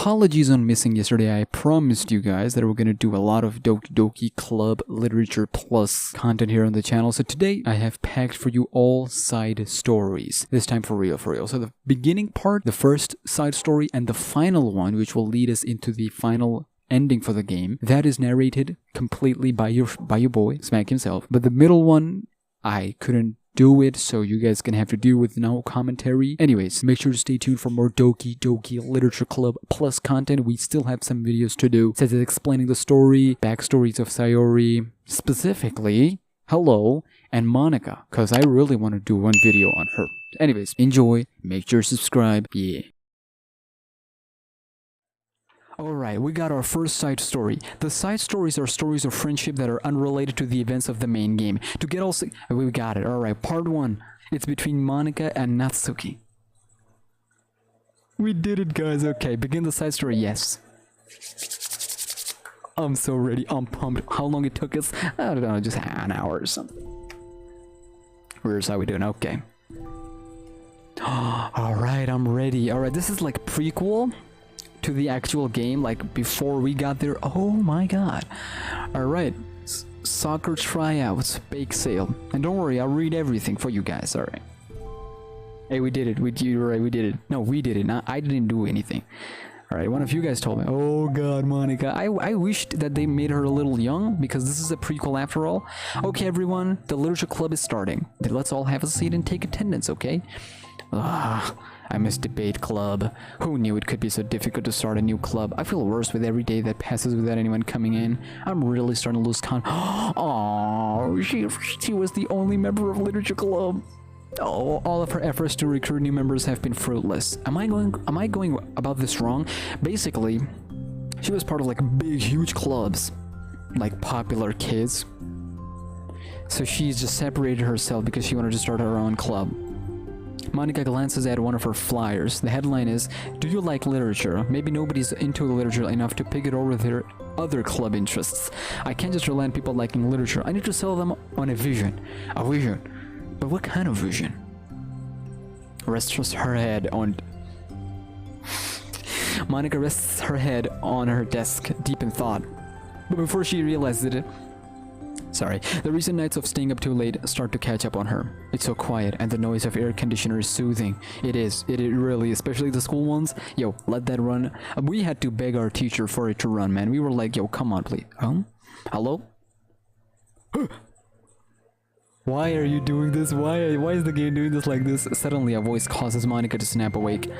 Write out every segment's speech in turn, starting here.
apologies on missing yesterday. I promised you guys that we're gonna do a lot of Doki Doki Club Literature Plus content here on the channel. So today I have packed for you all side stories. This time for real, for real. So the beginning part, the first side story, and the final one, which will lead us into the final ending for the game, that is narrated completely by your boy, Smack himself. But the middle one, I couldn't do it, so you guys gonna have to deal with no commentary. Anyways, make sure to stay tuned for more Doki Doki Literature Club Plus content. We still have some videos to do, such as explaining the story, backstories of Sayori, specifically Hello and Monika, because I really want to do one video on her. Anyways, enjoy, make sure to subscribe, yeah. Alright, we got our first side story. The side stories are stories of friendship that are unrelated to the events of the main game. To get all we got it. Alright, part 1. It's between Monika and Natsuki. We did it, guys. Okay, begin the side story. Yes. I'm so ready. I'm pumped. How long it took us? I don't know, just an hour or something. Here's how we doing. Okay. Alright, I'm ready. Alright, this is like prequel to the actual game, like before we got there. Oh my god. Alright, soccer tryouts, bake sale, and don't worry, I'll read everything for you guys. Alright, hey, we did it. We did it. No, we did it. I didn't do anything. Alright, one of you guys told me. Oh god, Monika, I wished that they made her a little young, because this is a prequel after all. Okay everyone, the literature club is starting. Let's all have a seat and take attendance, okay? I miss debate club. Who knew it could be so difficult to start a new club? I feel worse with every day that passes without anyone coming in. I'm really starting to lose Oh, she was the only member of literature club. Oh, all of her efforts to recruit new members have been fruitless. Am I going about this wrong? Basically, she was part of like big, huge clubs, like Popular Kids. So she's just separated herself because she wanted to start her own club. Monika glances at one of her flyers. The headline is, "Do you like literature? Maybe nobody's into literature enough to pick it over with their other club interests. I can't just rely on people liking literature. I need to sell them on a vision." A vision? But what kind of vision? Monika rests her head on her desk, deep in thought. But before she realizes it, the recent nights of staying up too late start to catch up on her. It's so quiet, and the noise of air conditioner is soothing. It really, especially the school ones. Yo, let that run. We had to beg our teacher for it to run, man. We were like, yo, come on, please. Hello? Why are you doing this? Why is the game doing this like this? Suddenly, a voice causes Monika to snap awake.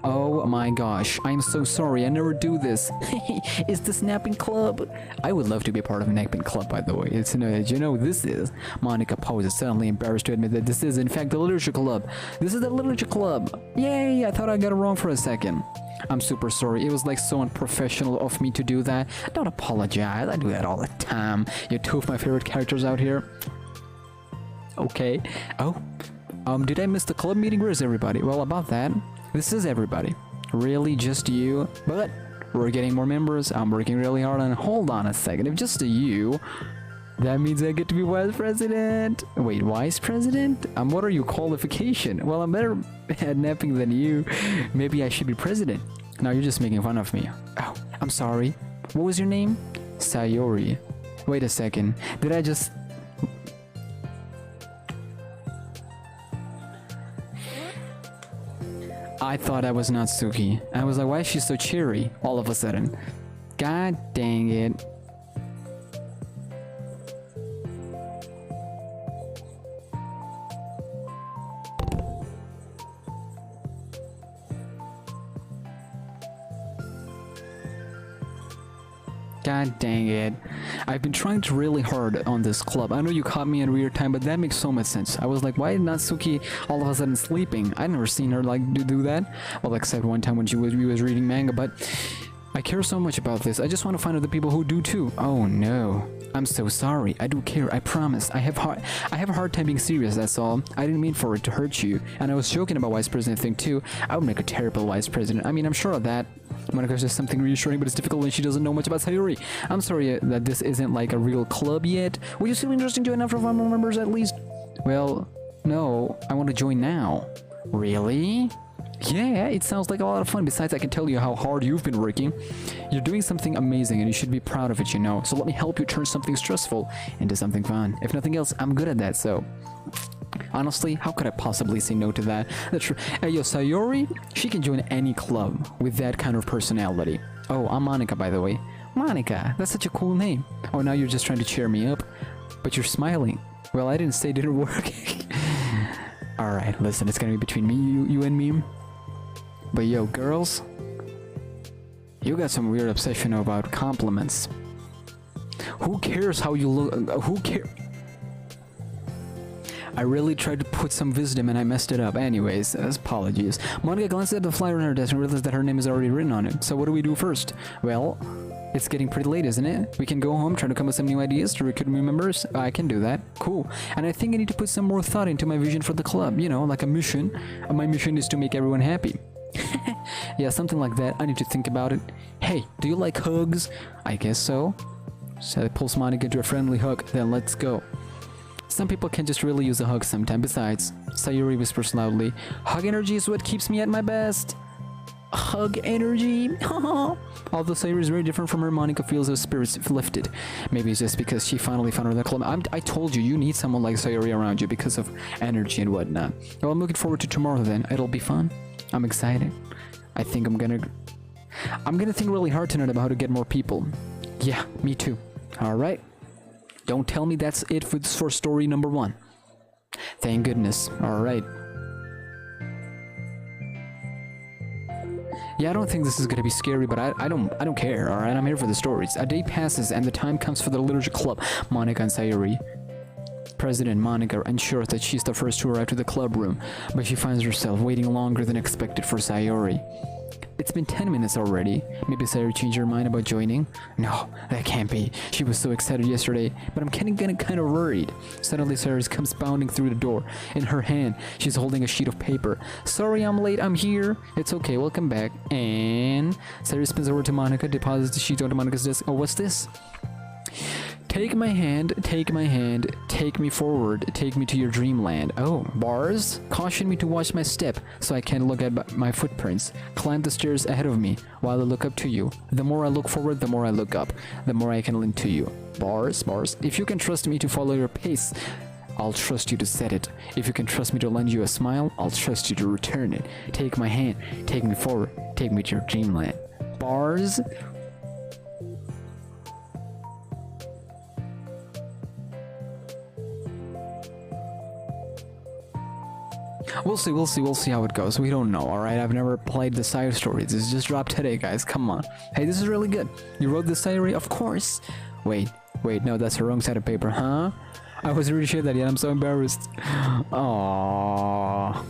Oh my gosh, I'm so sorry, I never do this. It's the snapping club. I would love to be a part of a snapping club, by the way. It's this is. Monika pauses, suddenly embarrassed to admit that this is in fact the literature club. This is the literature club. Yay, I thought I got it wrong for a second. I'm super sorry, it was like so unprofessional of me to do that. Don't apologize, I do that all the time. You're two of my favorite characters out here. Okay. Oh, did I miss the club meeting? Where is everybody? Well, about that, this is everybody. Really, just you? But we're getting more members. I'm working really hard on. Hold on a second. If just you, that means I get to be vice president. Wait, vice president? What are your qualifications? Well, I'm better at napping than you. Maybe I should be president. No, you're just making fun of me. Oh, I'm sorry. What was your name? Sayori. Wait a second. Did I just... I thought I was Natsuki. I was like, why is she so cheery all of a sudden? God dang it. God dang it. I've been trying to really hard on this club. I know you caught me in weird time, but that makes so much sense. I was like, why is Natsuki all of a sudden sleeping? I've never seen her like do that. Well, except one time when we was reading manga, but I care so much about this. I just want to find other people who do too. Oh no. I'm so sorry. I do care. I promise. I have a hard time being serious, that's all. I didn't mean for it to hurt you. And I was joking about vice president thing too. I would make a terrible vice president. I mean, I'm sure of that. Monika says something reassuring, but it's difficult when she doesn't know much about Sayori. I'm sorry that this isn't like a real club yet. Would you still be interested to join after 5 more members at least? Well, no. I want to join now. Really? Yeah, it sounds like a lot of fun. Besides, I can tell you how hard you've been working. You're doing something amazing and you should be proud of it, you know. So let me help you turn something stressful into something fun. If nothing else, I'm good at that, so... Honestly, how could I possibly say no to that? That's true. Hey, yo, Sayori, she can join any club with that kind of personality. Oh, I'm Monika, by the way. Monika, that's such a cool name. Oh, now you're just trying to cheer me up. But you're smiling. Well, I didn't say it didn't work. Alright, listen, it's gonna be between me, you and me. But yo, girls, you got some weird obsession about compliments. Who cares how you look? Who cares? I really tried to put some wisdom and I messed it up. Anyways, apologies. Monika glanced at the flyer on her desk and realized that her name is already written on it. So what do we do first? Well, it's getting pretty late, isn't it? We can go home, try to come up with some new ideas to recruit new members. I can do that. Cool. And I think I need to put some more thought into my vision for the club. You know, like a mission. My mission is to make everyone happy. Yeah, something like that. I need to think about it. Hey, do you like hugs? I guess so. So I pulls Monika into a friendly hug. Then let's go. Some people can just really use a hug sometime. Besides, Sayori whispers loudly, hug energy is what keeps me at my best. Hug energy? Although Sayori is very different from her, Monika feels her spirits lifted. Maybe it's just because she finally found her the club. I told you, you need someone like Sayori around you because of energy and whatnot. Well, I'm looking forward to tomorrow then. It'll be fun. I'm excited. I think I'm gonna think really hard tonight about how to get more people. Yeah, me too. Alright. Don't tell me that's it for story number 1. Thank goodness. Alright. Yeah, I don't think this is gonna be scary, but I don't care, alright? I'm here for the stories. A day passes and the time comes for the literature club. Monika and Sayori. President Monika ensures that she's the first to arrive to the club room, but she finds herself waiting longer than expected for Sayori. It's been 10 minutes already. Maybe Sayori changed her mind about joining? No, that can't be. She was so excited yesterday, but I'm getting kind of worried. Suddenly Sayori comes bounding through the door. In her hand, she's holding a sheet of paper. Sorry I'm late, I'm here. It's okay, welcome back. And Sayori spins over to Monika, deposits the sheet onto Monika's desk. Oh, what's this? Take my hand, take me forward, take me to your dreamland. Oh, bars? Caution me to watch my step so I can't look at my footprints. Climb the stairs ahead of me while I look up to you. The more I look forward, the more I look up. The more I can lean to you. Bars? If you can trust me to follow your pace, I'll trust you to set it. If you can trust me to lend you a smile, I'll trust you to return it. Take my hand, take me forward, take me to your dreamland. Bars? We'll see how it goes. We don't know, alright? I've never played the side stories. This just dropped today, guys. Come on. Hey, this is really good. You wrote this diary? Of course. Wait, no, that's the wrong side of paper, huh? I was really sure that yet. I'm so embarrassed. Aww.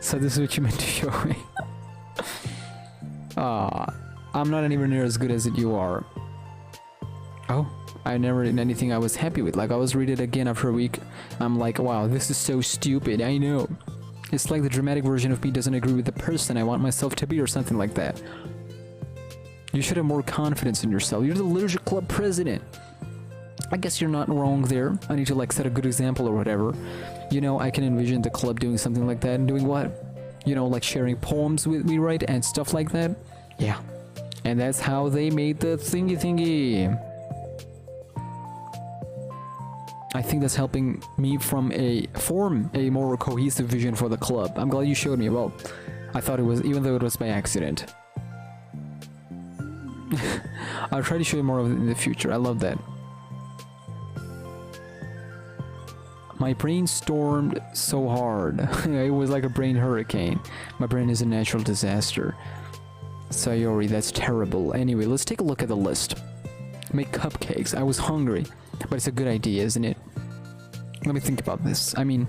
So this is what you meant to show me. Aww. I'm not anywhere near as good as you are. Oh. I never did anything I was happy with. Like, I was reading it again after a week. I'm like, wow, this is so stupid. I know. It's like the dramatic version of me doesn't agree with the person I want myself to be or something like that. You should have more confidence in yourself. You're the literature club president. I guess you're not wrong there. I need to like set a good example or whatever. You know, I can envision the club doing something like that and doing what? You know, like sharing poems with me, right? And stuff like that. Yeah. And that's how they made the thingy. I think that's helping me form a more cohesive vision for the club. I'm glad you showed me. Well, I thought it was, even though it was by accident. I'll try to show you more of it in the future. I love that. My brain stormed so hard. It was like a brain hurricane. My brain is a natural disaster. Sayori, that's terrible. Anyway, let's take a look at the list. Make cupcakes. I was hungry. But it's a good idea, isn't it? Let me think about this. I mean,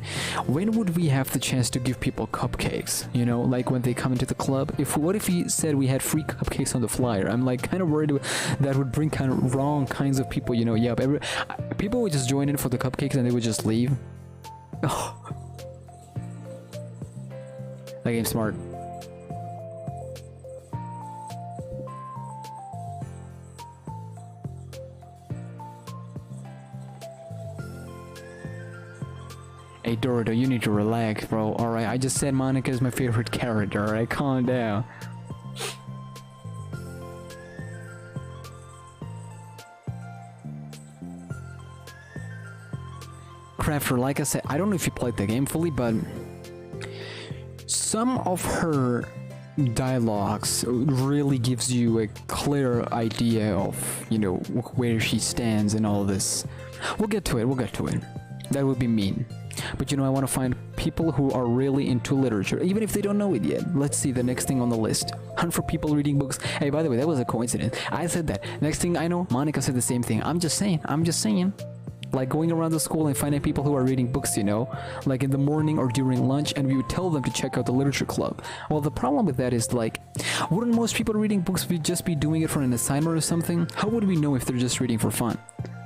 when would we have the chance to give people cupcakes? You know, like when they come into the club? What if he said we had free cupcakes on the flyer? I'm like kind of worried that would bring kind of wrong kinds of people, you know. Yeah, people would just join in for the cupcakes and they would just leave. Oh. That game's smart. Hey Dorito, you need to relax, bro. Alright, I just said Monika is my favorite character, alright? Calm down. Crafter, like I said, I don't know if you played the game fully, but some of her dialogues really gives you a clear idea of, you know, where she stands and all this. We'll get to it. That would be mean. But you know, I want to find people who are really into literature, even if they don't know it yet. Let's see the next thing on the list. Hunt for people reading books. Hey, by the way, that was a coincidence. I said that. Next thing I know, Monika said the same thing. I'm just saying. Like going around the school and finding people who are reading books, you know, like in the morning or during lunch, and we would tell them to check out the literature club. Well, the problem with that is, like, wouldn't most people reading books just be doing it for an assignment or something? How would we know if they're just reading for fun?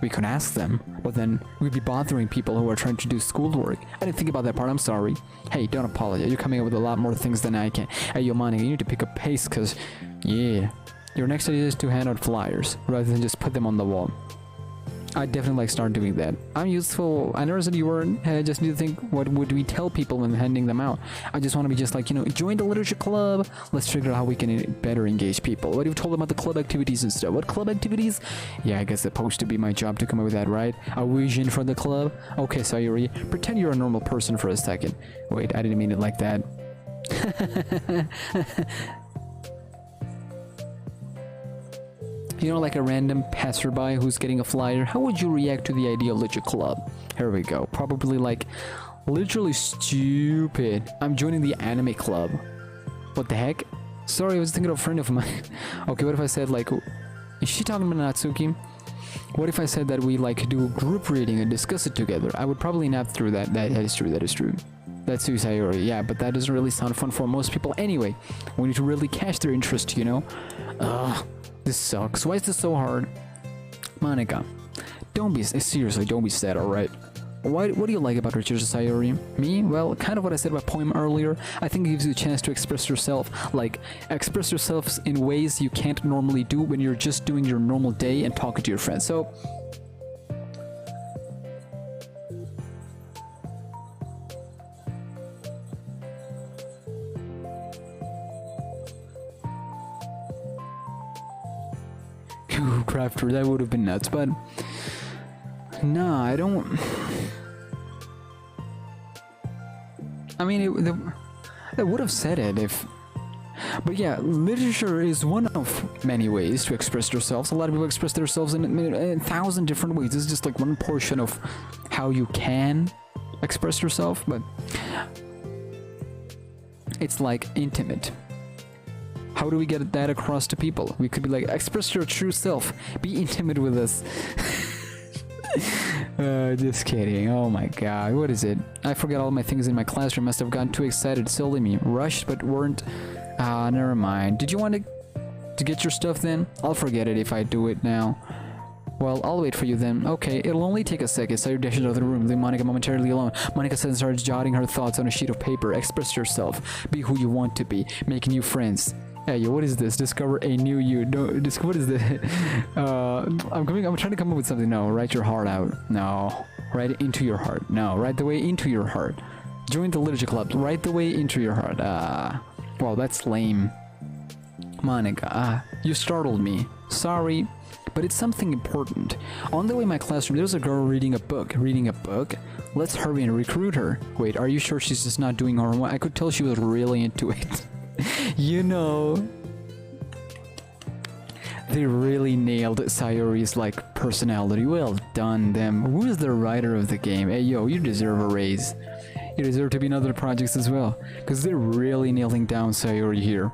We could ask them, but then we'd be bothering people who are trying to do schoolwork. I didn't think about that part, I'm sorry. Hey, don't apologize, you're coming up with a lot more things than I can. Hey, yo, Monika, you need to pick up pace, cause, yeah. Your next idea is to hand out flyers, rather than just put them on the wall. I'd definitely like start doing that. I'm useful. I never said you weren't. I just need to think, what would we tell people when handing them out? I just want to be just like, you know, join the literature club. Let's figure out how we can better engage people. What have you told them about the club activities and stuff? What club activities? Yeah, I guess it's supposed to be my job to come up with that, right? A vision for the club? Okay, Sayori, pretend you're a normal person for a second. Wait, I didn't mean it like that. You know, like a random passerby who's getting a flyer, how would you react to the idea of literature club? Here we go. Probably like, literally stupid. I'm joining the anime club. What the heck? Sorry, I was thinking of a friend of mine. Okay, what if I said like, is she talking about Natsuki? What if I said that we like do a group reading and discuss it together? I would probably nap through that. That is true. That's Sayori, yeah, but that doesn't really sound fun for most people anyway. We need to really catch their interest, you know? Ugh. This sucks. Why is this so hard? Monika, seriously, don't be sad, alright? What do you like about literature, Sayori? Me? Well, kind of what I said about poem earlier. I think it gives you a chance to express yourself. Like, express yourself in ways you can't normally do when you're just doing your normal day and talking to your friends. So, Crafter, that would have been nuts, but nah, I don't. I mean, they would have said it if. But yeah, literature is one of many ways to express yourselves. A lot of people express themselves in 1,000 different ways. This is just like one portion of how you can express yourself, but it's like intimate. How do we get that across to people? We could be like, express your true self. Be intimate with us. Just kidding. Oh my god. What is it? I forgot all my things in my classroom. Must have gotten too excited. Silly me. Rushed but weren't. Never mind. Did you want to get your stuff then? I'll forget it if I do it now. Well, I'll wait for you then. Okay, it'll only take a second. Sayori dashes out of the room, leaving Monika momentarily alone. Monika says and starts jotting her thoughts on a sheet of paper. Express yourself. Be who you want to be. Make new friends. Hey, yo, what is this? Discover a new you. No, what is this? I'm trying to come up with something. No, write your heart out. No, write it into your heart. No, write the way into your heart. Join the literature club. Write the way into your heart. Well, that's lame. Monika, you startled me. Sorry, but it's something important. On the way to my classroom, there's a girl reading a book. Reading a book? Let's hurry and recruit her. Wait, are you sure she's just not doing her homework? I could tell she was really into it. You know, they really nailed Sayori's like personality. Well done, them. Who is the writer of the game? Hey, yo, you deserve a raise. You deserve to be in other projects as well, because they're really nailing down Sayori here.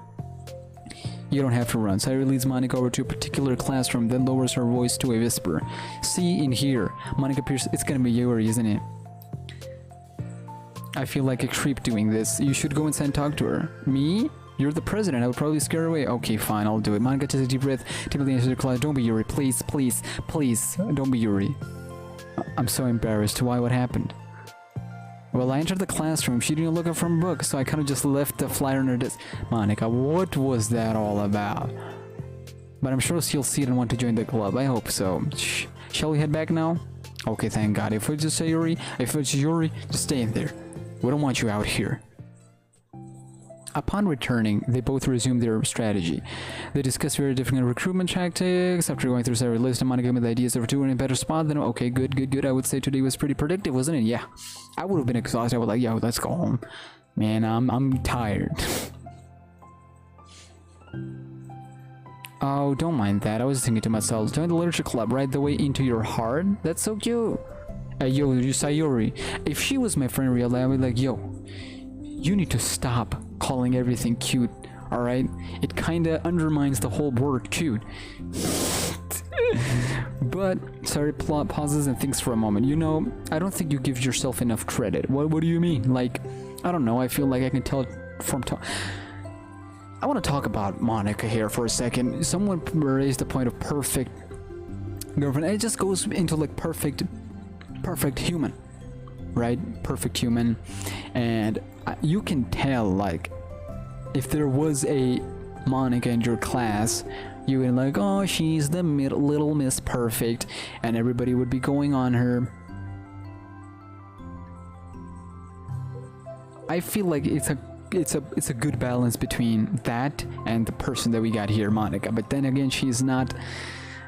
You don't have to run. Sayori leads Monika over to a particular classroom, then lowers her voice to a whisper. See in here. Monika appears. It's gonna be Yuri, isn't it? I feel like a creep doing this. You should go inside and talk to her. Me? You're the president. I would probably scare her away. Okay, fine, I'll do it. Monika takes a deep breath. Timidly enters the class. Don't be Yuri. Please, please, please. Don't be Yuri. I'm so embarrassed. Why? What happened? Well, I entered the classroom. She didn't look up from a book, so I kind of just left the flyer on her desk. Monika, what was that all about? But I'm sure she'll see it and want to join the club. I hope so. Shall we head back now? Okay, thank God. If it's Sayori, if it's Yuri, just stay in there. We don't want you out here. Upon returning, they both resumed their strategy. They discussed very different recruitment tactics. After going through several lists, Monika came with ideas of doing a better spot. Then, okay, good. I would say today was pretty productive, wasn't it? Yeah. I would have been exhausted. I was like, yo, let's go home. Man, I'm tired. Oh, don't mind that. I was thinking to myself, join the literature club right the way into your heart. That's so cute. Yo, Sayori. If she was my friend in real life, I would be like, yo, you need to stop calling everything cute, alright? It kinda undermines the whole word cute. But Sayori pauses and thinks for a moment. You know, I don't think you give yourself enough credit. What do you mean? Like, I don't know. I feel like I can tell from I want to talk about Monika here for a second. Someone raised the point of perfect girlfriend. And it just goes into like perfect human, right? Perfect human. And you can tell, like, if there was a Monika in your class, you would like, oh, she's the little Miss Perfect, and everybody would be going on her. I feel like it's a good balance between that and the person that we got here, Monika. But then again, she's not.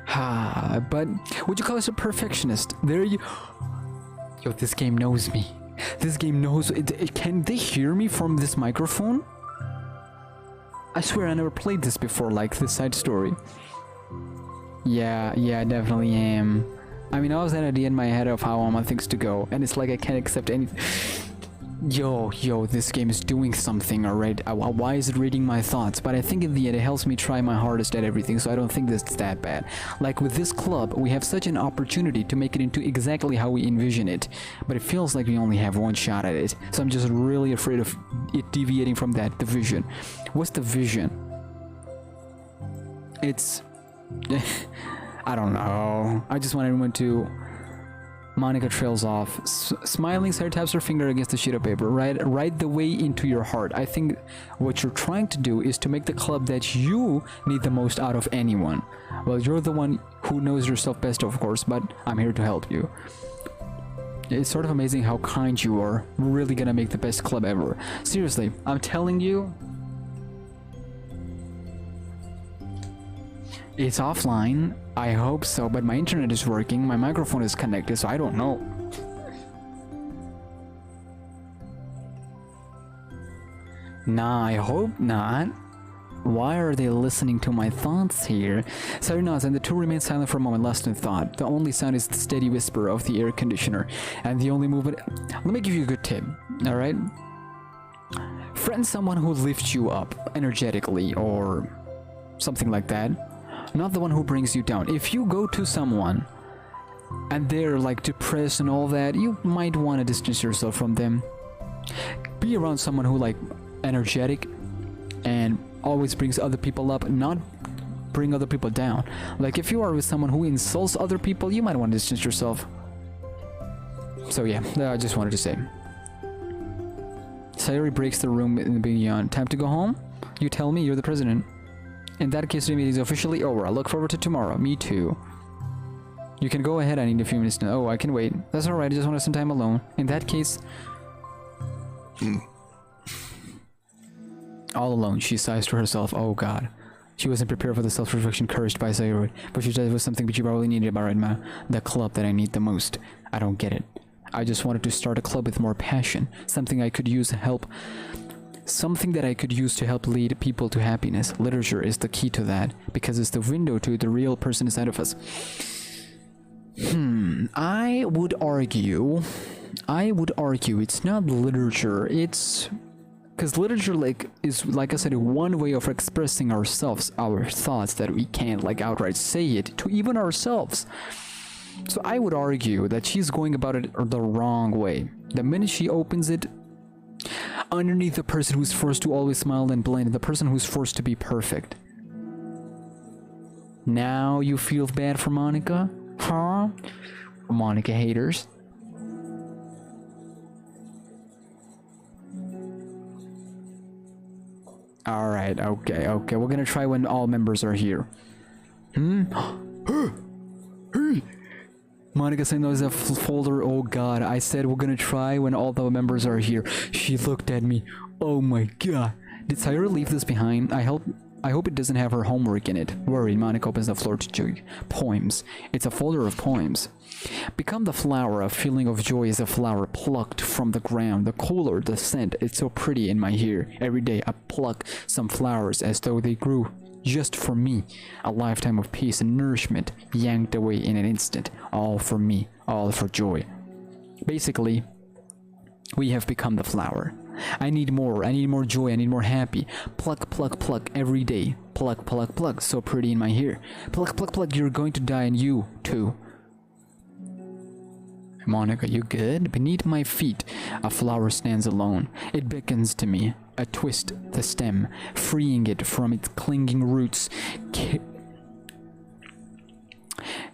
But would you call us a perfectionist? There you. Yo, this game knows me. This game knows. Can they hear me from this microphone? I swear I never played this before, like this side story. Yeah, I definitely am. I mean, I was at the end of my head of how I want things to go, and it's like I can't accept anything. Yo, this game is doing something, alright? Why is it reading my thoughts? But I think in the end it helps me try my hardest at everything, so I don't think this is that bad. Like with this club, we have such an opportunity to make it into exactly how we envision it, but it feels like we only have one shot at it. So I'm just really afraid of it deviating from that, the vision. What's the vision? It's... I don't know. I just want everyone to... Monika trails off. Smiling, Sayori taps her finger against the sheet of paper. Right the way into your heart. I think what you're trying to do is to make the club that you need the most out of anyone. Well, you're the one who knows yourself best, of course, but I'm here to help you. It's sort of amazing how kind you are. We're really gonna make the best club ever. Seriously, I'm telling you. It's offline. I hope so, but my internet is working. My microphone is connected, so I don't know. Nah, I hope not. Why are they listening to my thoughts here? Sayori nods, and the two remain silent for a moment, lost in thought. The only sound is the steady whisper of the air conditioner, and the only movement... Let me give you a good tip, alright? Friend someone who lifts you up energetically, or something like that. Not the one who brings you down. If you go to someone and they're like depressed and all that, you might want to distance yourself from them. Be around someone who like energetic and always brings other people up, not bring other people down. Like if you are with someone who insults other people, you might want to distance yourself. So yeah, I just wanted to say. Sayori breaks the room in the beyond. Time to go home? You tell me, you're the president. In that case, the meeting is officially over. I look forward to tomorrow. Me too. You can go ahead. I need a few minutes. Oh, I can wait. That's alright. I just want some time alone. In that case... All alone, she sighs to herself. Oh god. She wasn't prepared for the self-reflection cursed by Sayori. But she said it was something that she probably needed about right now. The club that I need the most. I don't get it. I just wanted to start a club with more passion. Something I could use to help... Something that I could use to help lead people to happiness. Literature is the key to that, because it's the window to the real person inside of us. I would argue it's not literature, it's... Because literature is, like I said, one way of expressing ourselves, our thoughts that we can't like outright say it to even ourselves. So I would argue that she's going about it the wrong way. The minute she opens it, underneath the person who's forced to always smile and blend, the person who's forced to be perfect. Now you feel bad for Monika? Huh? Monika haters. Alright, okay. We're gonna try when all members are here. Hey! Monika saying there's a folder. Oh god, I said we're gonna try when all the members are here. She looked at me. Oh my god. Did Sayori leave this behind? I hope it doesn't have her homework in it. Worried, Monika opens the floor to joy. Poems. It's a folder of poems. Become the flower. A feeling of joy is a flower plucked from the ground. The color, the scent, it's so pretty in my hair. Every day I pluck some flowers as though they grew just for me. A lifetime of peace and nourishment yanked away in an instant. All for me. All for joy. Basically, we have become the flower. I need more joy, I need more happy. Pluck, pluck, pluck every day. Pluck, pluck, pluck, so pretty in my hair. Pluck, pluck, pluck, you're going to die and you too. Monika, you good? Beneath my feet, a flower stands alone. It beckons to me. I twist the stem, freeing it from its clinging roots.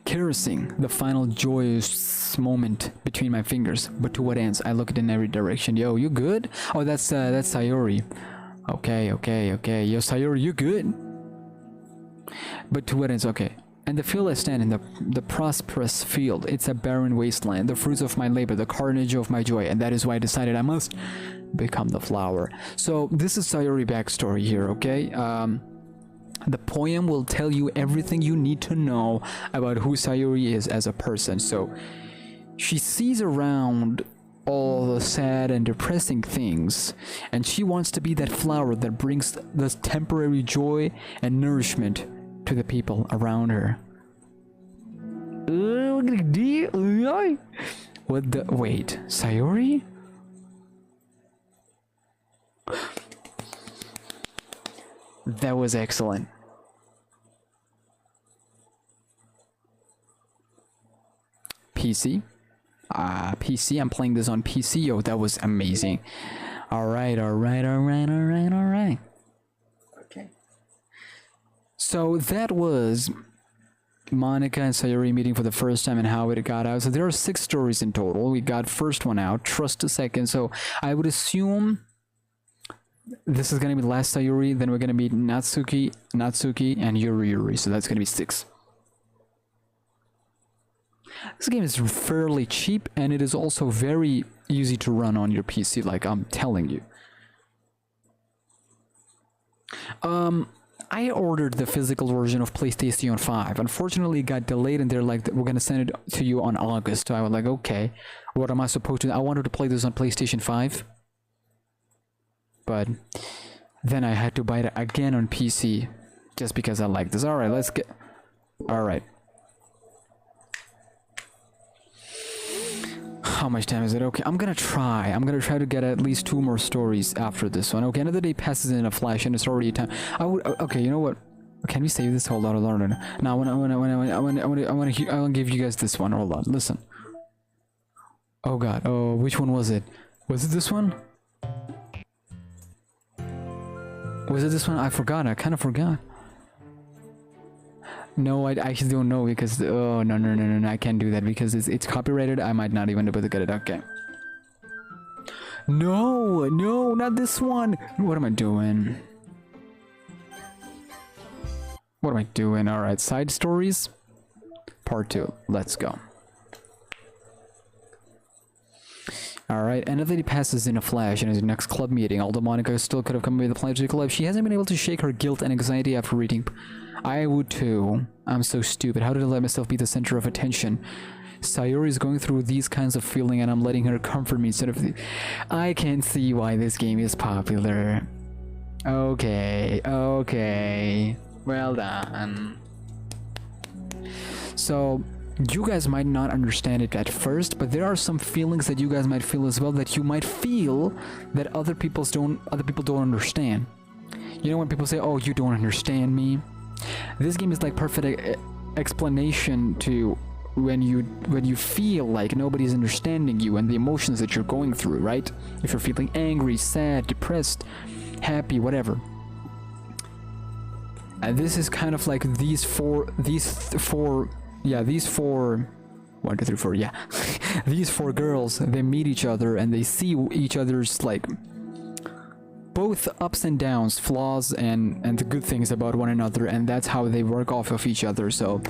Caressing the final joyous moment between my fingers, but to what ends? I look in every direction. Yo, you good? Oh, that's Sayori. Okay. Yo, Sayori, you good? But to what ends? Okay. And the field I stand in, the prosperous field, it's a barren wasteland, the fruits of my labor, the carnage of my joy, and that is why I decided I must become the flower. So this is Sayori backstory here, okay? The poem will tell you everything you need to know about who Sayori is as a person. So she sees around all the sad and depressing things, and she wants to be that flower that brings this temporary joy and nourishment to the people around her. What the— wait, Sayori? That was excellent. PC. PC, I'm playing this on PC. Oh, that was amazing. Alright. Okay. So that was Monika and Sayori meeting for the first time and how it got out. So there are 6 stories in total. We got first one out, trust a second. So I would assume this is gonna be the last Sayori, then we're gonna meet Natsuki, and Yuri. So that's gonna be 6. This game is fairly cheap, and it is also very easy to run on your PC, like I'm telling you. I ordered the physical version of PlayStation 5. Unfortunately, it got delayed, and they're like, we're gonna send it to you on August. So I was like, okay, what am I supposed to do? I wanted to play this on PlayStation 5. But then I had to buy it again on PC just because I like this. Alright, let's get... Alright. How much time is it? Okay, I'm gonna try to get at least 2 more stories after this one. Okay, another day passes in a flash and it's already time. Okay, you know what? Can we save this? Hold on. Now, I want to give you guys this one. Hold on, listen. Oh god, oh, which one was it? Was it this one? Was it this one? I forgot. I kind of forgot. No, I actually don't know because... Oh, no. I can't do that because it's copyrighted. I might not even be able to get it. Okay. No, not this one. What am I doing? Alright, side stories. Part 2. Let's go. Alright, another day passes in a flash in his next club meeting. Although Monika still could have come with a plan to the club, she hasn't been able to shake her guilt and anxiety after reading. I would too. I'm so stupid. How did I let myself be the center of attention? Sayori is going through these kinds of feeling and I'm letting her comfort me instead of... I can't see why this game is popular. Okay. Well done. So... you guys might not understand it at first, but there are some feelings that you guys might feel as well that you might feel that other people don't understand. You know when people say, "Oh, you don't understand me?" This game is like perfect explanation to when you feel like nobody's understanding you and the emotions that you're going through, right? If you're feeling angry, sad, depressed, happy, whatever. And this is kind of like these four 1, 2, 3, 4, yeah. These 4 girls, they meet each other and they see each other's like both ups and downs, flaws and the good things about one another, and that's how they work off of each other. So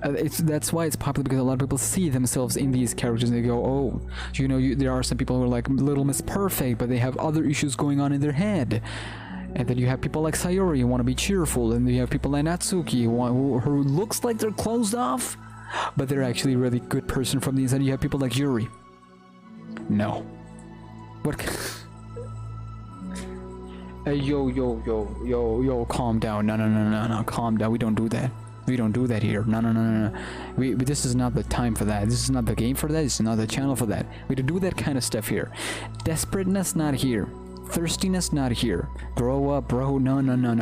that's why it's popular, because a lot of people see themselves in these characters and they go, oh, you know, there are some people who are like Little Miss Perfect, but they have other issues going on in their head. And then you have people like Sayori who want to be cheerful, and then you have people like Natsuki who looks like they're closed off, but they're actually a really good person from the inside. You have people like Yuri. No. What? Hey, yo, calm down. No, calm down. We don't do that. We don't do that here. No. This is not the time for that. This is not the game for that. This is not the channel for that. We don't do that kind of stuff here. Desperateness, not here. Thirstiness, not here. Grow up, bro. No.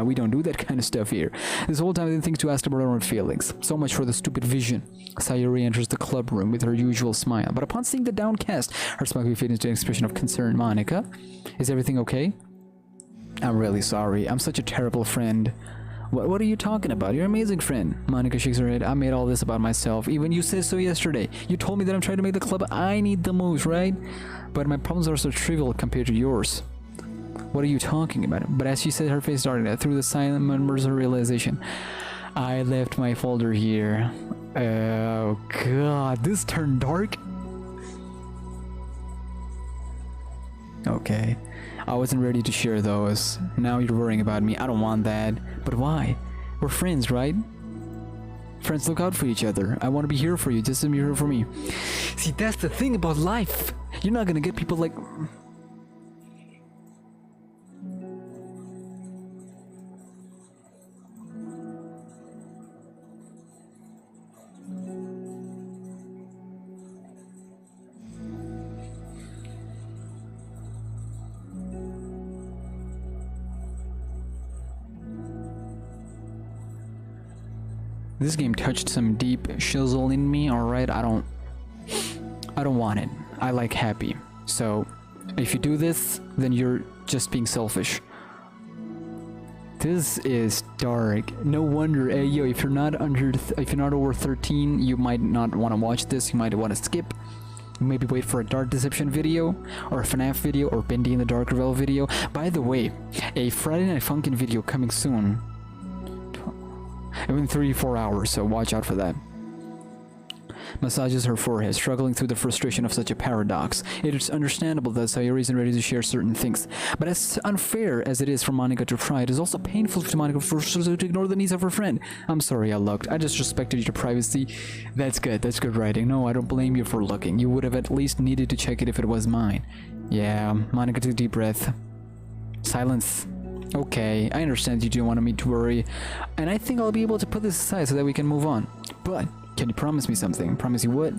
We don't do that kind of stuff here. This whole time I didn't think to ask about our own feelings. So much for the stupid vision. Sayori enters the club room with her usual smile, but upon seeing the downcast, her smile fades into an expression of concern. Monika, is everything okay? I'm really sorry. I'm such a terrible friend. What are you talking about? You're an amazing friend. Monika shakes her head. I made all this about myself. Even you said so yesterday. You told me that I'm trying to make the club. I need the moves, right? But my problems are so trivial compared to yours. What are you talking about? But as she said, her face darkened. Through the silent murmurs of realization. I left my folder here. Oh god, this turned dark. Okay. I wasn't ready to share those. Now you're worrying about me. I don't want that. But why? We're friends, right? Friends look out for each other. I want to be here for you, just as you're here for me. See, that's the thing about life. You're not gonna get people like... This game touched some deep shizzle in me, alright? I don't want it. I like happy. So, if you do this, then you're just being selfish. This is dark. No wonder, hey yo, if you're not over 13, you might not want to watch this. You might want to skip. Maybe wait for a Dark Deception video, or a FNAF video, or Bendy in the Dark Revel video. By the way, a Friday Night Funkin' video coming soon. In 3-4 hours, so watch out for that. Massages her forehead, struggling through the frustration of such a paradox. It is understandable that Sayori isn't ready to share certain things, but as unfair as it is for Monika to try, it is also painful to Monika to ignore the needs of her friend. I'm sorry I looked. I just respected your privacy. That's good. That's good writing. No, I don't blame you for looking. You would have at least needed to check it if it was mine. Yeah, Monika took a deep breath. Silence. Okay, I understand you do want me to worry, and I think I'll be able to put this aside so that we can move on. But can you promise me something? Promise you what?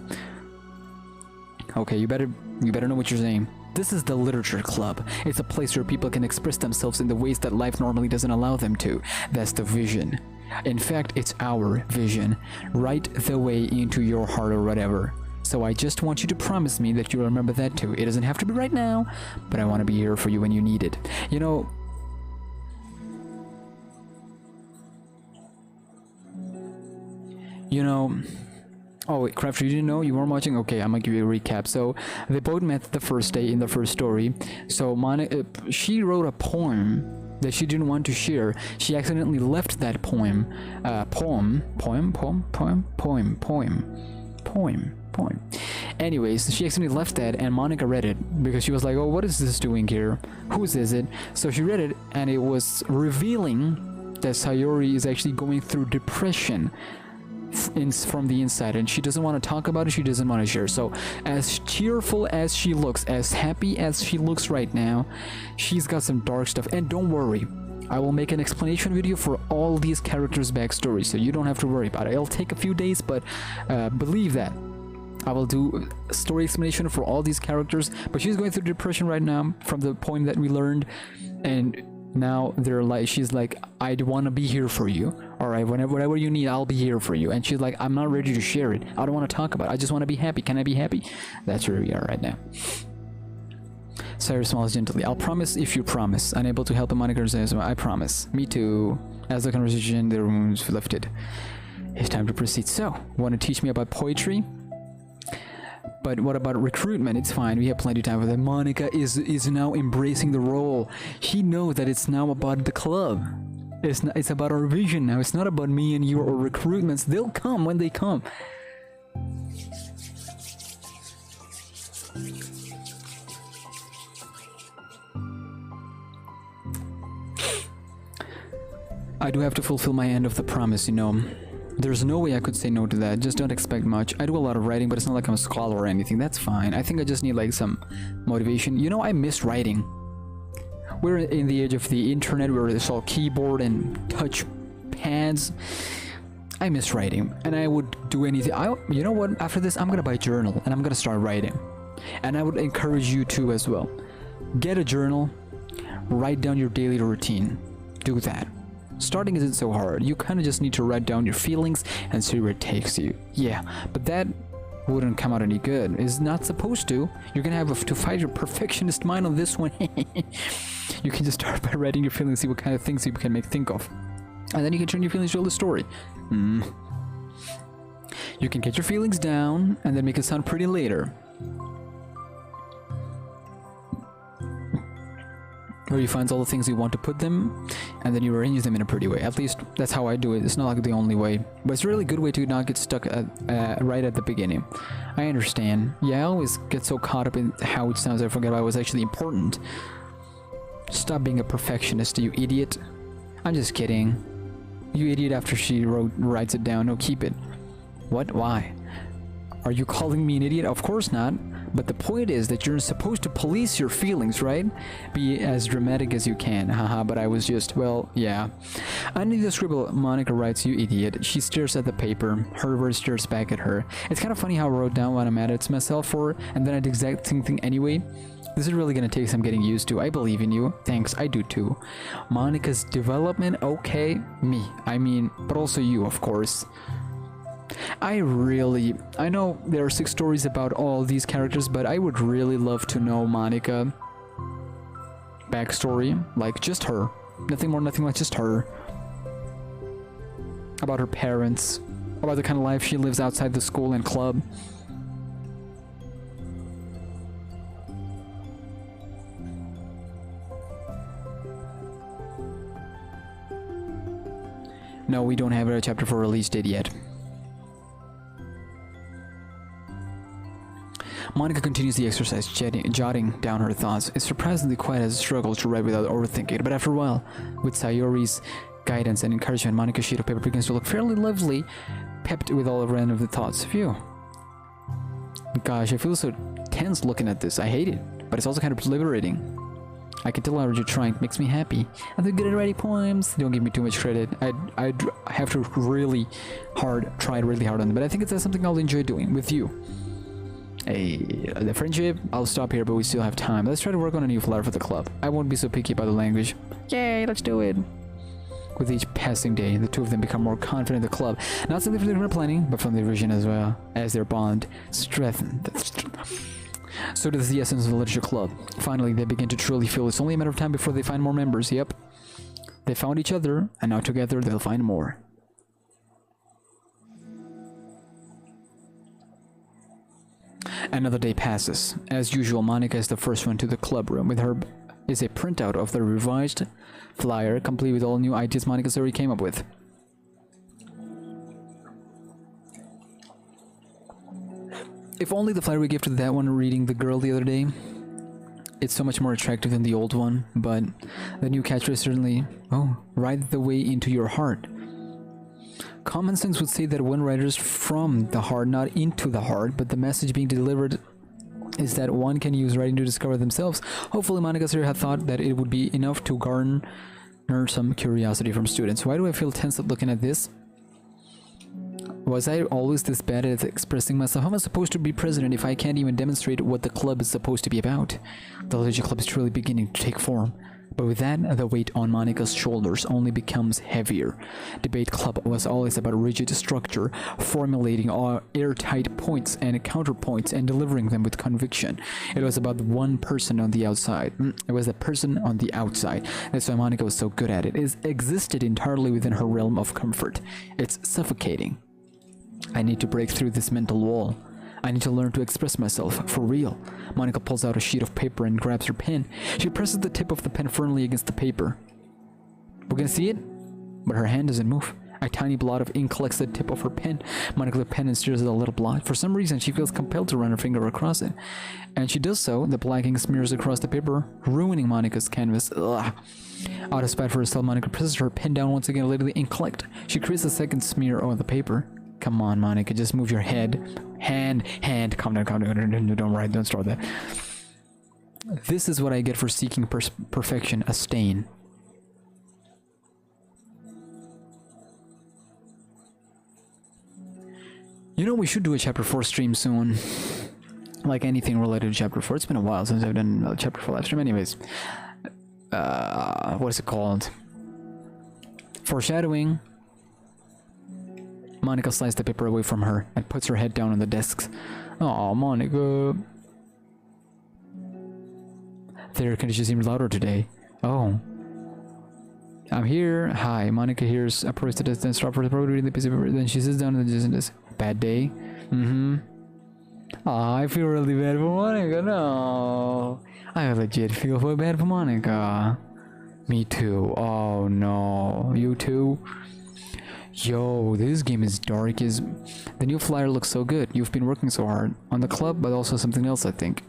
Okay, you better know what you're saying. This is the literature club. It's a place where people can express themselves in the ways that life normally doesn't allow them to. That's the vision. In fact, it's our vision. Right the way into your heart or whatever. So I just want you to promise me that you'll remember that too. It doesn't have to be right now, but I want to be here for you when you need it. You know... Oh wait, Crafter, you didn't know? You weren't watching? Okay, I'm gonna give you a recap. So, they both met the first day in the first story. So, she wrote a poem that she didn't want to share. She accidentally left that poem. Anyways, she accidentally left that, and Monika read it because she was like, oh, what is this doing here? Whose is it? So she read it, and it was revealing that Sayori is actually going through depression from the inside, and she doesn't want to talk about it. She doesn't want to share. So as cheerful as she looks, as happy as she looks right now, she's got some dark stuff. And don't worry, I will make an explanation video for all these characters' backstories, so you don't have to worry about it. It'll take a few days, but believe that I will do a story explanation for all these characters. But she's going through depression right now from the poem that we learned, and now she's like, I'd want to be here for you. All right, whatever you need, I'll be here for you. And she's like, I'm not ready to share it. I don't want to talk about it. I just want to be happy. Can I be happy? That's where we are right now. Sayori smiles gently. I'll promise if you promise. Unable to help Monika says, I promise. Me too. As the conversation, the room's lifted. It's time to proceed. So, want to teach me about poetry? But what about recruitment? It's fine. We have plenty of time for that. Monika is now embracing the role. She knows that it's now about the club. It's about our vision now. It's not about me and you or recruitments. They'll come when they come. I do have to fulfill my end of the promise, you know. There's no way I could say no to that. Just don't expect much. I do a lot of writing, but it's not like I'm a scholar or anything. That's fine. I think I just need like some motivation. You know, I miss writing. We're in the age of the internet where it's all keyboard and touch pads. I miss writing, and I would do anything. You know what? After this, I'm gonna buy a journal and I'm gonna start writing. And I would encourage you to as well. Get a journal. Write down your daily routine. Do that. Starting isn't so hard. You kind of just need to write down your feelings and see where it takes you. Yeah, but that wouldn't come out any good. It's not supposed to. You're gonna have to fight your perfectionist mind on this one. You can just start by writing your feelings, see what kind of things you can think of. And then you can turn your feelings to the story. You can get your feelings down and then make it sound pretty later. Where you find all the things you want to put them, and then you arrange them in a pretty way. At least that's how I do it. It's not like the only way, but it's a really good way to not get stuck right at the beginning. I understand. Yeah, I always get so caught up in how it sounds I forget what was actually important. Stop being a perfectionist, you idiot. I'm just kidding. You idiot after she writes it down. No, keep it. What? Why? Are you calling me an idiot? Of course not. But the point is that you're supposed to police your feelings, right? Be as dramatic as you can. Haha, but I was just, well, yeah. Under the scribble, Monika writes, you idiot. She stares at the paper. Her word stares back at her. It's kind of funny how I wrote down what I'm mad at myself for, and then I did the exact same thing anyway. This is really gonna take some getting used to. I believe in you. Thanks, I do too. Monika's development, okay. Me. I mean, but also you, of course. I know there are 6 stories about all these characters, but I would really love to know Monika backstory, like just her, nothing more, nothing less, just her, about her parents, about the kind of life she lives outside the school and club. No, we don't have a chapter 4 release date yet. Monika continues the exercise, jotting down her thoughts. It's surprisingly quite a struggle to write without overthinking, but after a while, with Sayori's guidance and encouragement, Monika's sheet of paper begins to look fairly lovely, pepped with all of the thoughts. Phew. Gosh, I feel so tense looking at this. I hate it, but it's also kind of liberating. I can tell how you're trying. It makes me happy. I'm good at writing poems. Don't give me too much credit. I have to try really hard on it, but I think it's something I'll enjoy doing with you. The friendship, I'll stop here, but we still have time. Let's try to work on a new flyer for the club. I won't be so picky about the language. Yay, let's do it. With each passing day, the two of them become more confident in the club. Not simply from their planning, but from their vision as well, as their bond strengthened. So does the essence of the literature club. Finally, they begin to truly feel it's only a matter of time before they find more members. Yep. They found each other, and now together they'll find more. Another day passes. As usual, Monika is the first one to the club room. With her is a printout of the revised flyer, complete with all new ideas Monika Sayori came up with. If only the flyer we gave to that one reading the girl the other day. It's so much more attractive than the old one, but the new catchphrase certainly, right the way into your heart. Common sense would say that one writers from the heart, not into the heart, but the message being delivered is that one can use writing to discover themselves. Hopefully Monika Sayori had thought that it would be enough to garner some curiosity from students. Why do I feel tense looking at this? Was I always this bad at expressing myself? How am I supposed to be president if I can't even demonstrate what the club is supposed to be about? The literature club is truly beginning to take form. But with that, the weight on Monika's shoulders only becomes heavier. Debate club was always about rigid structure, formulating airtight points and counterpoints and delivering them with conviction. It was about one person on the outside. It was a person on the outside. That's why Monika was so good at it. It existed entirely within her realm of comfort. It's suffocating. I need to break through this mental wall. I need to learn to express myself, for real. Monika pulls out a sheet of paper and grabs her pen. She presses the tip of the pen firmly against the paper. We're gonna see it? But her hand doesn't move. A tiny blot of ink collects the tip of her pen. Monika the pen and stares at the little blot. For some reason, she feels compelled to run her finger across it. And she does so. The black ink smears across the paper, ruining Monika's canvas. Ugh. Out of spite for herself, Monika presses her pen down once again, letting the ink collect. She creates a second smear on the paper. Come on, Monika, just move your head. Hand. Calm down. Don't write, don't start that. This is what I get for seeking perfection, a stain. You know, we should do a chapter 4 stream soon. Like anything related to chapter 4. It's been a while since I've done a chapter 4 live stream. Anyways, what is it called? Foreshadowing. Monika slides the paper away from her and puts her head down on the desk. Oh, Monika. Their condition seems louder today. Oh. I'm here. Hi. Monika hears a person then stop for the reading the piece of paper. Then she sits down and just bad day. Oh, I feel really bad for Monika. No. I legit feel so bad for Monika. Me too. Oh no. You too? Yo, this game is dark as... The new flyer looks so good. You've been working so hard. On the club, but also something else, I think.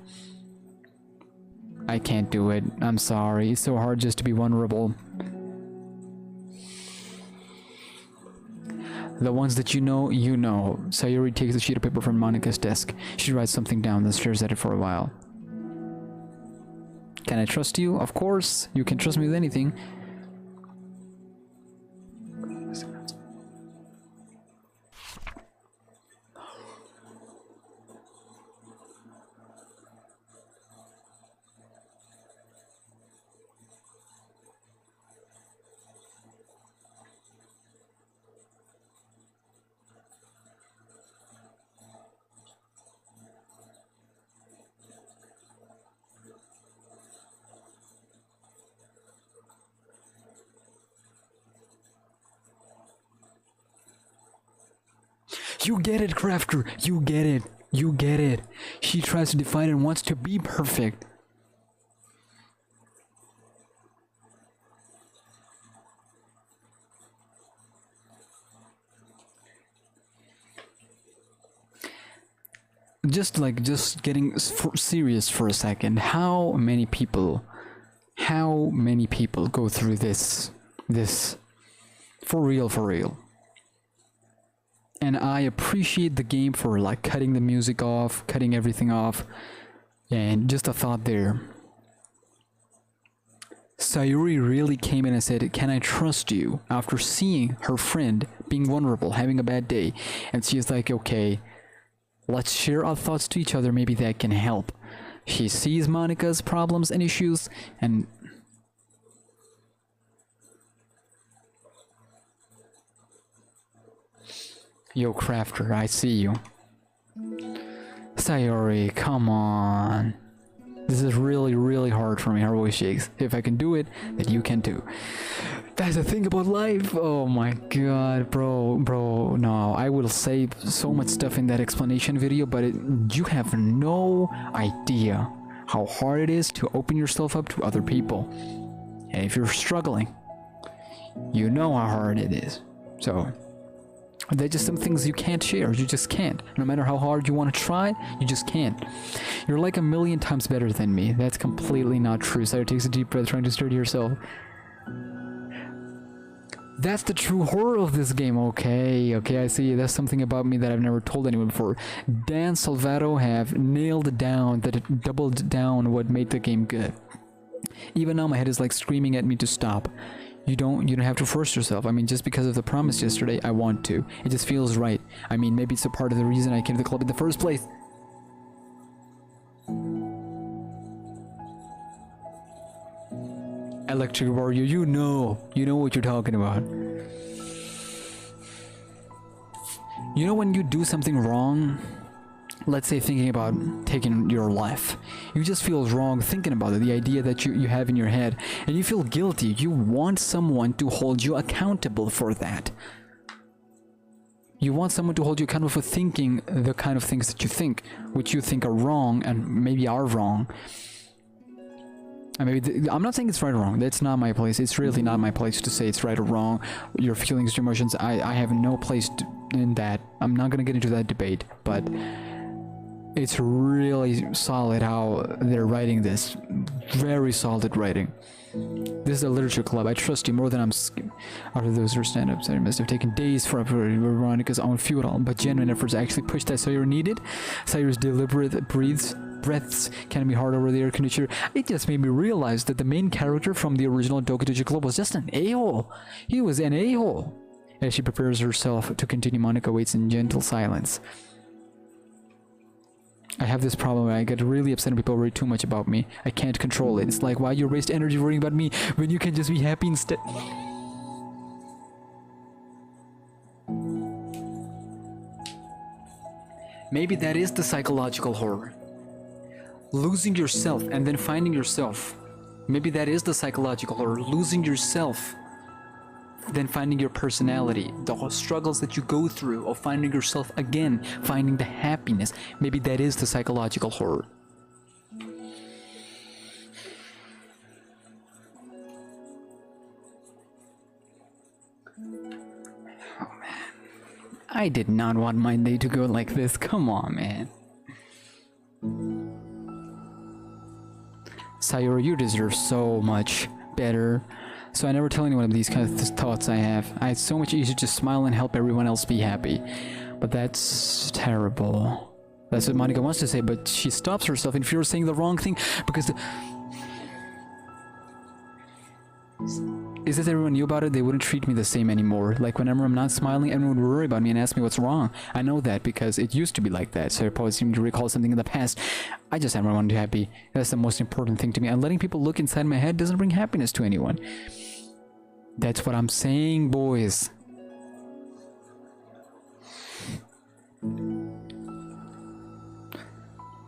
I can't do it. I'm sorry. It's so hard just to be vulnerable. The ones that you know, you know. Sayori takes a sheet of paper from Monika's desk. She writes something down and stares at it for a while. Can I trust you? Of course. You can trust me with anything. You get it, Crafter. You get it. You get it. She tries to define and wants to be perfect. Just getting serious for a second. How many people go through this for real? And I appreciate the game for like cutting the music off, cutting everything off. And just a thought there. Sayori really came in and said, "Can I trust you?" After seeing her friend being vulnerable, having a bad day. And she's like, okay, let's share our thoughts to each other, maybe that can help. She sees Monika's problems and issues, and yo, Crafter, I see you. Sayori, come on. This is really hard for me. Her voice shakes. If I can do it, then you can too. That's the thing about life. Oh my god, bro, no. I will say so much stuff in that explanation video, but you have no idea how hard it is to open yourself up to other people. And if you're struggling, you know how hard it is. So they're just some things you can't share. You just can't. No matter how hard you want to try, you just can't. You're like a million times better than me. That's completely not true. Sayori takes a deep breath, trying to sturdy herself. That's the true horror of this game. Okay, I see. That's something about me that I've never told anyone before. Dan Salvato have nailed down, that doubled down what made the game good. Even now my head is like screaming at me to stop. You don't have to force yourself. I mean, just because of the promise yesterday, I want to. It just feels right. I mean, maybe it's a part of the reason I came to the club in the first place. Electric Warrior, you know what you're talking about. You know when you do something wrong, let's say thinking about taking your life, you just feel wrong thinking about it, the idea that you have in your head, and you feel guilty. You want someone to hold you accountable for that. You want someone to hold you accountable for thinking the kind of things that you think, which you think are wrong and maybe are wrong. And maybe I'm not saying it's right or wrong. That's not my place. It's really not my place to say it's right or wrong. Your feelings, your emotions, I have no place in that. I'm not gonna get into that debate, but it's really solid how they're writing this. Very solid writing. This is a literature club. I trust you more than I'm after those are stand-ups. It must have taken days for Veronica's own futile but genuine efforts to actually push that Sayori needed. Sayori's deliberate breaths can be hard over the air conditioner. It just made me realize that the main character from the original Doki Doki Club was just an a-hole. He was an a-hole. As she prepares herself to continue, Monika waits in gentle silence. I have this problem where I get really upset when people worry too much about me. I can't control it. It's like, why you waste energy worrying about me when you can just be happy instead? Maybe that is the psychological horror. Losing yourself and then finding yourself. Maybe that is the psychological horror. Losing yourself, then finding your personality, the struggles that you go through of finding yourself again, finding the happiness. Maybe that is the psychological horror. Oh man, I did not want my day to go like this. Come on, man. Sayori, you deserve so much better. So I never tell anyone of these kind of thoughts I have. It's so much easier to smile and help everyone else be happy. But that's terrible. That's what Monika wants to say, but she stops herself in fear of saying the wrong thing because is that everyone knew about it, they wouldn't treat me the same anymore. Like whenever I'm not smiling, everyone would worry about me and ask me what's wrong. I know that because it used to be like that, so I probably seem to recall something in the past. I just have everyone happy. That's the most important thing to me. And letting people look inside my head doesn't bring happiness to anyone. That's what I'm saying, boys.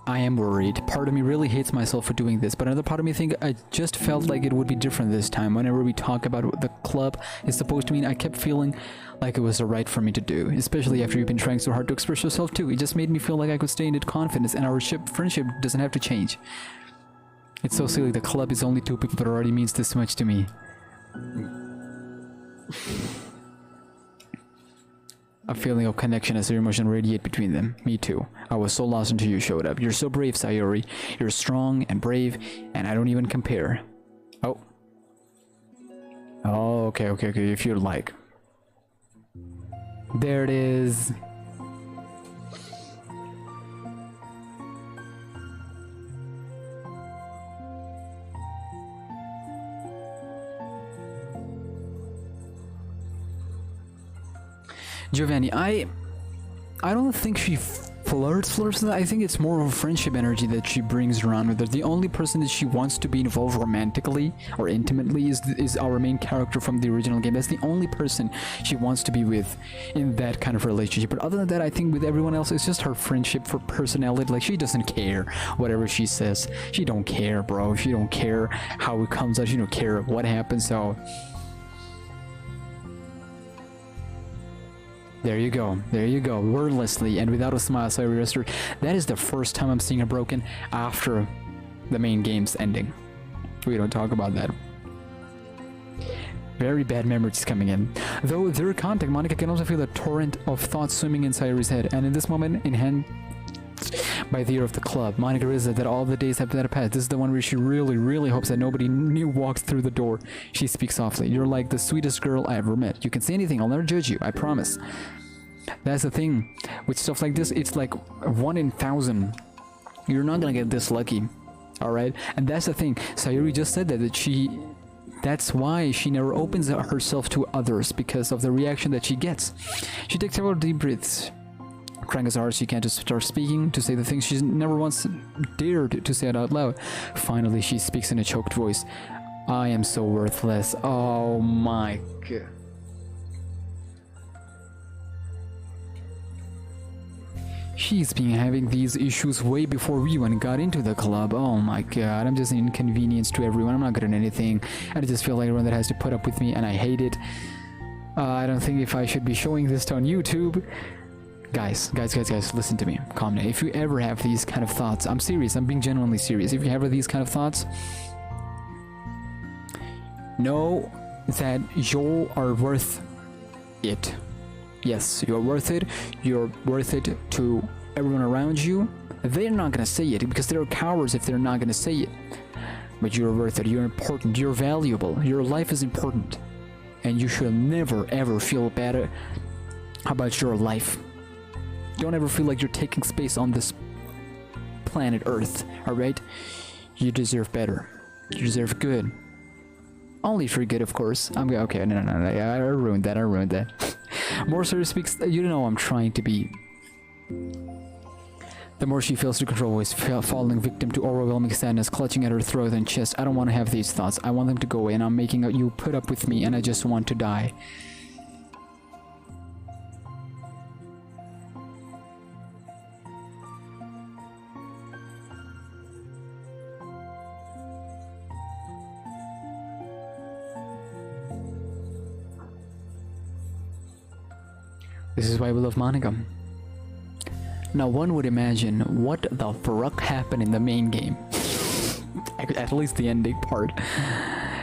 I am worried. Part of me really hates myself for doing this, but another part of me thinks I just felt like it would be different this time. Whenever we talk about what the club is supposed to mean, I kept feeling like it was the right for me to do, especially after you've been trying so hard to express yourself too. It just made me feel like I could stay in it confidence and our friendship doesn't have to change. It's so silly. The club is only two people, but it already means this much to me. A feeling of connection as their emotion radiate between them. Me too. I was so lost until you showed up. You're so brave, Sayori. You're strong and brave, and I don't even compare. Oh. Oh, okay, if you'd like. There it is. Giovanni, I don't think she flirts. I think it's more of a friendship energy that she brings around with her. The only person that she wants to be involved romantically or intimately is our main character from the original game. That's the only person she wants to be with in that kind of relationship. But other than that, I think with everyone else, it's just her friendship for personality. Like, she doesn't care whatever she says. She don't care, bro. She don't care how it comes out. She don't care what happens. So there you go, wordlessly and without a smile. Sayori restored. That is the first time I'm seeing her broken after the main game's ending. We don't talk about that. Very bad memories coming in. Though through contact, Monika can also feel a torrent of thoughts swimming in Sayori's head, and in this moment, in hand by the ear of the club, Monika realizes that all the days have passed. This is the one where she really hopes that nobody new walks through the door. She speaks softly. You're like the sweetest girl I ever met. You can say anything, I'll never judge you, I promise. That's the thing with stuff like this. It's like 1 in 1,000. You're not gonna get this lucky, all right? And that's the thing. Sayori just said that's why she never opens herself to others, because of the reaction that she gets. She takes several deep breaths, crying as hard as she can to start speaking, to say the things she's never once dared to say it out loud. Finally, she speaks in a choked voice. I am so worthless. Oh my god. She's been having these issues way before we even got into the club. Oh my god, I'm just an inconvenience to everyone. I'm not good at anything. I just feel like everyone that has to put up with me, and I hate it. I don't think if I should be showing this on YouTube. Guys, listen to me. Calm down. If you ever have these kind of thoughts, I'm serious. I'm being genuinely serious. If you have these kind of thoughts, know that you are worth it. Yes, you're worth it. You're worth it to everyone around you. They're not gonna say it because they're cowards if they're not gonna say it. But you're worth it. You're important. You're valuable. Your life is important. And you should never ever feel bad about your life. Don't ever feel like you're taking space on this planet Earth, alright? You deserve better. You deserve good. Only for good, of course. Okay, no, I ruined that. More Sayori speaks, you know I'm trying to be. The more she fails to control is falling victim to overwhelming sadness, clutching at her throat and chest. I don't want to have these thoughts. I want them to go away, and I'm making you put up with me, and I just want to die. This is why we love Monika. Now one would imagine what the fuck happened in the main game. At least the ending part.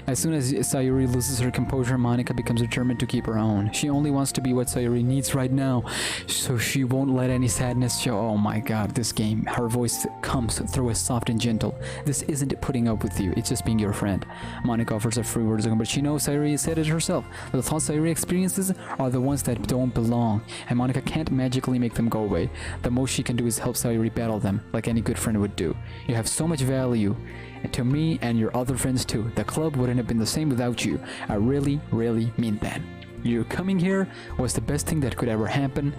As soon as Sayori loses her composure, Monika becomes determined to keep her own. She only wants to be what Sayori needs right now, so she won't let any sadness show. Oh my god, this game. Her voice comes through as soft and gentle. This isn't putting up with you, it's just being your friend. Monika offers her free words, but she knows Sayori said it herself. The thoughts Sayori experiences are the ones that don't belong, and Monika can't magically make them go away. The most she can do is help Sayori battle them, like any good friend would do. You have so much value. And to me and your other friends too. The club wouldn't have been the same without you. I really mean that. You coming here was the best thing that could ever happen.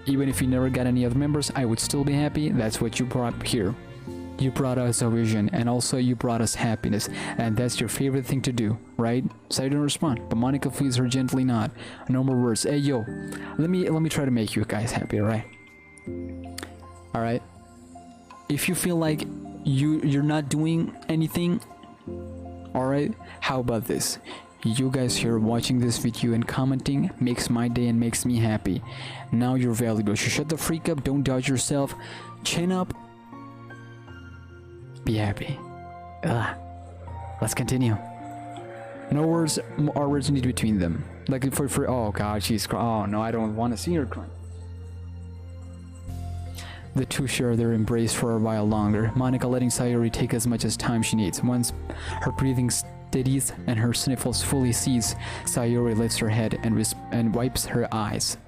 Even if you never got any other members, I would still be happy. That's what you brought here. You brought us a vision, and also you brought us happiness, and that's your favorite thing to do, right? So I don't respond, but Monika feels her gently nod. No more words. Hey yo, let me try to make you guys happy, alright? Alright? If you feel like you're not doing anything, alright, how about this? You guys here watching this video and commenting makes my day and makes me happy. Now you're valuable. So shut the freak up, don't doubt yourself, chin up, be happy. Let's continue. No words or words need between them. Like for oh god, she's crying. Oh no, I don't want to see her crying. The two share their embrace for a while longer, Monika letting Sayori take as much as time she needs. Once her breathing steadies and her sniffles fully cease, Sayori lifts her head and wipes her eyes.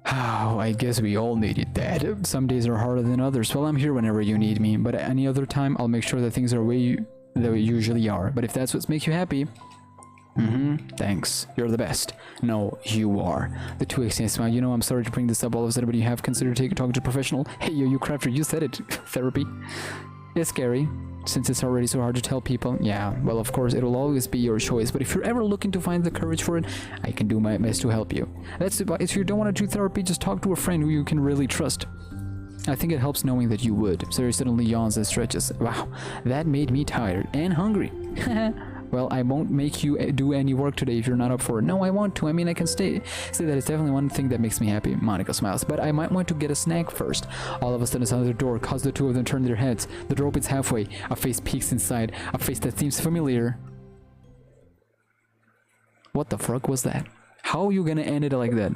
Oh, I guess we all needed that. Some days are harder than others. Well, I'm here whenever you need me, but any other time I'll make sure that things are the way they usually are. But if that's what makes you happy, thanks. You're the best. No, you are. The two exchange smile. You know, I'm sorry to bring this up all of a sudden, but you have considered talking to a professional. Hey, yo, you crafter, you said it. Therapy. It's scary, since it's already so hard to tell people. Yeah, well, of course, it'll always be your choice, but if you're ever looking to find the courage for it, I can do my best to help you. That's it. If you don't want to do therapy, just talk to a friend who you can really trust. I think it helps knowing that you would. Sayori suddenly yawns and stretches. Wow, that made me tired and hungry. Well, I won't make you do any work today if you're not up for it. No, I want to. I mean, I can say that it's definitely one thing that makes me happy. Monika smiles. But I might want to get a snack first. All of a sudden, another door causes the two of them turn their heads. The door opens halfway. A face peeks inside. A face that seems familiar. What the fuck was that? How are you gonna end it like that?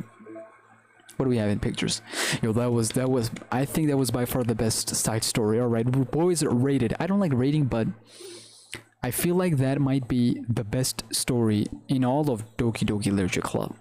What do we have in pictures? Yo, that was, I think that was by far the best side story. Alright, boys rated. I don't like rating, but I feel like that might be the best story in all of Doki Doki Literature Club.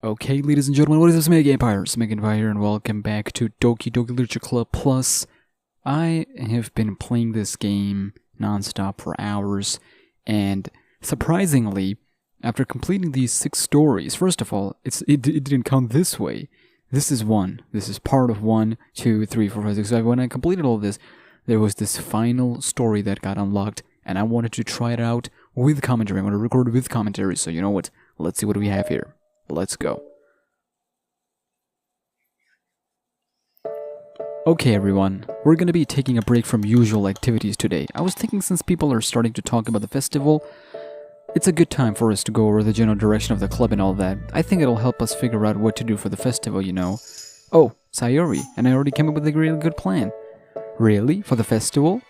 Okay, ladies and gentlemen, what is this SmackNPie? SmackNPie here, and welcome back to Doki Doki Literature Club Plus. I have been playing this game non-stop for hours, and Surprisingly, after completing these 6 stories, first of all, it didn't count this way. This is 1. This is part of 1, 2, 3, 4, 5, 6, 7. When I completed all this, there was this final story that got unlocked, and I wanted to try it out with commentary. I want to record with commentary, so you know what? Let's see what we have here. Let's go. Okay everyone, we're gonna be taking a break from usual activities today. I was thinking since people are starting to talk about the festival, it's a good time for us to go over the general direction of the club and all that. I think it'll help us figure out what to do for the festival, you know. Oh, Sayori, and I already came up with a really good plan. Really? For the festival?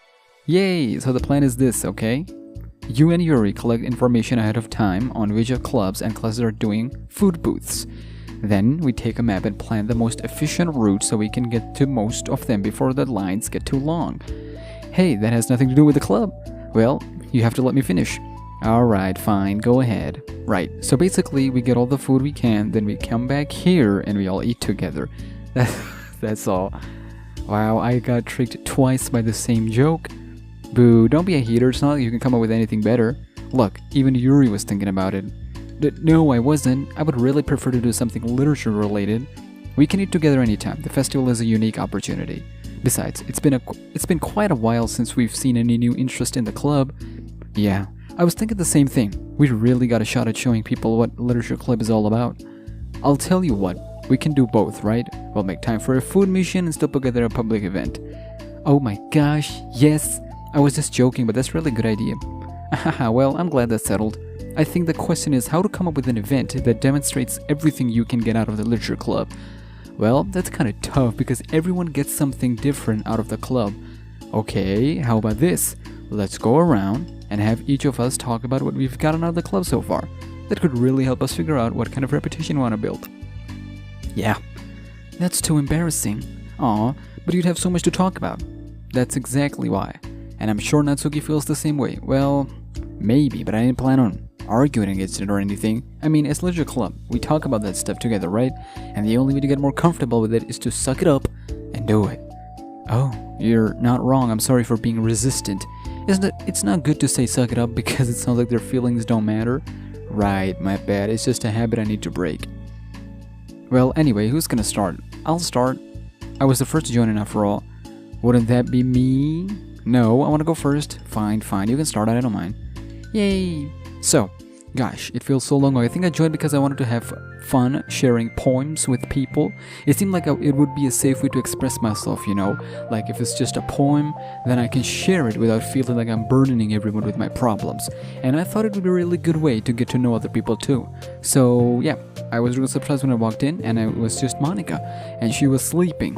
Yay! So the plan is this, okay? You and Yuri collect information ahead of time on which clubs and classes are doing food booths. Then we take a map and plan the most efficient route so we can get to most of them before the lines get too long. Hey, that has nothing to do with the club. Well, you have to let me finish. Alright, fine, go ahead. Right, so basically we get all the food we can, then we come back here and we all eat together. That's all. Wow, I got tricked twice by the same joke. Boo, don't be a hater, it's not like you can come up with anything better. Look, even Yuri was thinking about it. No, I wasn't. I would really prefer to do something literature related. We can eat together anytime. The festival is a unique opportunity. Besides, it's been quite a while since we've seen any new interest in the club. Yeah, I was thinking the same thing. We really got a shot at showing people what literature club is all about. I'll tell you what, we can do both, right? We'll make time for a food mission and still put together a public event. Oh my gosh, yes! I was just joking, but that's really a good idea. Haha, well, I'm glad that's settled. I think the question is how to come up with an event that demonstrates everything you can get out of the literature club. Well, that's kind of tough because everyone gets something different out of the club. Okay, how about this? Let's go around and have each of us talk about what we've gotten out of the club so far. That could really help us figure out what kind of reputation we want to build. Yeah, that's too embarrassing. Aw, but you'd have so much to talk about. That's exactly why. And I'm sure Natsuki feels the same way. Well, maybe, but I didn't plan on arguing against it or anything. I mean, it's literature club. We talk about that stuff together, right? And the only way to get more comfortable with it is to suck it up and do it. Oh, you're not wrong. I'm sorry for being resistant. Isn't it? It's not good to say suck it up because it sounds like their feelings don't matter. Right, my bad. It's just a habit I need to break. Well, anyway, who's gonna start? I'll start. I was the first to join in after all. Wouldn't that be me? No, I want to go first. Fine, you can start. I don't mind. Yay! So, gosh, it feels so long ago. I think I joined because I wanted to have fun sharing poems with people. It seemed like it would be a safe way to express myself, you know? Like if it's just a poem, then I can share it without feeling like I'm burdening everyone with my problems. And I thought it would be a really good way to get to know other people too. So, yeah, I was really surprised when I walked in and it was just Monika. And she was sleeping.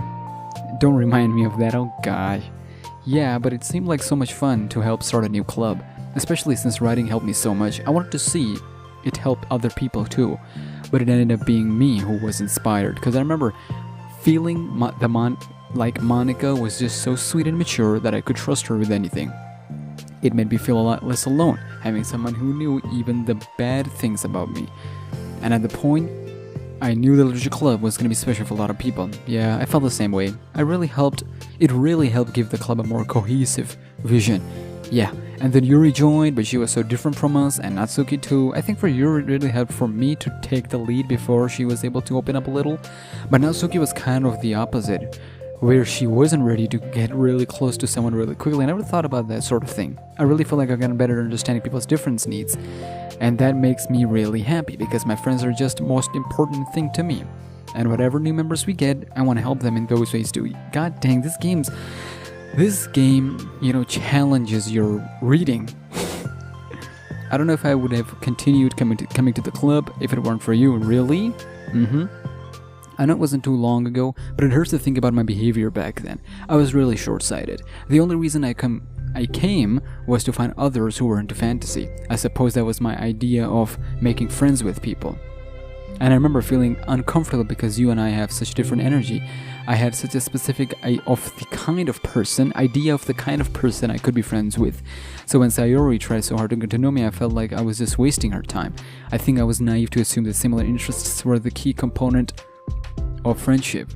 Don't remind me of that, oh gosh. Yeah, but it seemed like so much fun to help start a new club. Especially since writing helped me so much, I wanted to see it helped other people too. But it ended up being me who was inspired. Because I remember feeling like Monika was just so sweet and mature that I could trust her with anything. It made me feel a lot less alone, having someone who knew even the bad things about me. And at the point, I knew the literature club was going to be special for a lot of people. Yeah, I felt the same way. It really helped give the club a more cohesive vision. Yeah, and then Yuri joined, but she was so different from us, and Natsuki too. I think for Yuri it really helped for me to take the lead before she was able to open up a little. But Natsuki was kind of the opposite, where she wasn't ready to get really close to someone really quickly. I never thought about that sort of thing. I really feel like I've gotten better at understanding people's different needs. And that makes me really happy, because my friends are just the most important thing to me. And whatever new members we get, I want to help them in those ways too. God dang, this game, you know, challenges your reading. I don't know if I would have continued coming to the club if it weren't for you. Really? I know it wasn't too long ago, but it hurts to think about my behavior back then. I was really short-sighted. The only reason I came was to find others who were into fantasy. I suppose that was my idea of making friends with people. And I remember feeling uncomfortable because you and I have such different energy. I had such a specific idea of the kind of person I could be friends with. So when Sayori tried so hard to get to know me, I felt like I was just wasting her time. I think I was naive to assume that similar interests were the key component of friendship.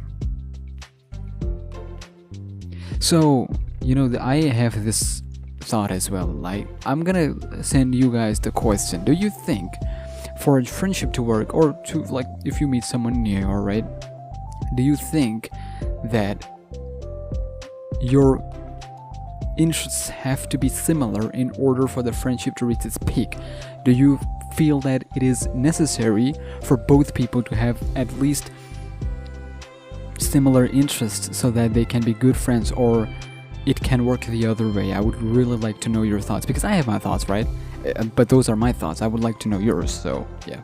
So, you know, I have this thought as well. Like, I'm gonna send you guys the question. Do you think for a friendship to work, or to, like, if you meet someone new, alright, do you think that your interests have to be similar in order for the friendship to reach its peak? Do you feel that it is necessary for both people to have at least similar interests so that they can be good friends, or it can work the other way? I would really like to know your thoughts, because I have my thoughts, right? But those are my thoughts. I would like to know yours, so yeah.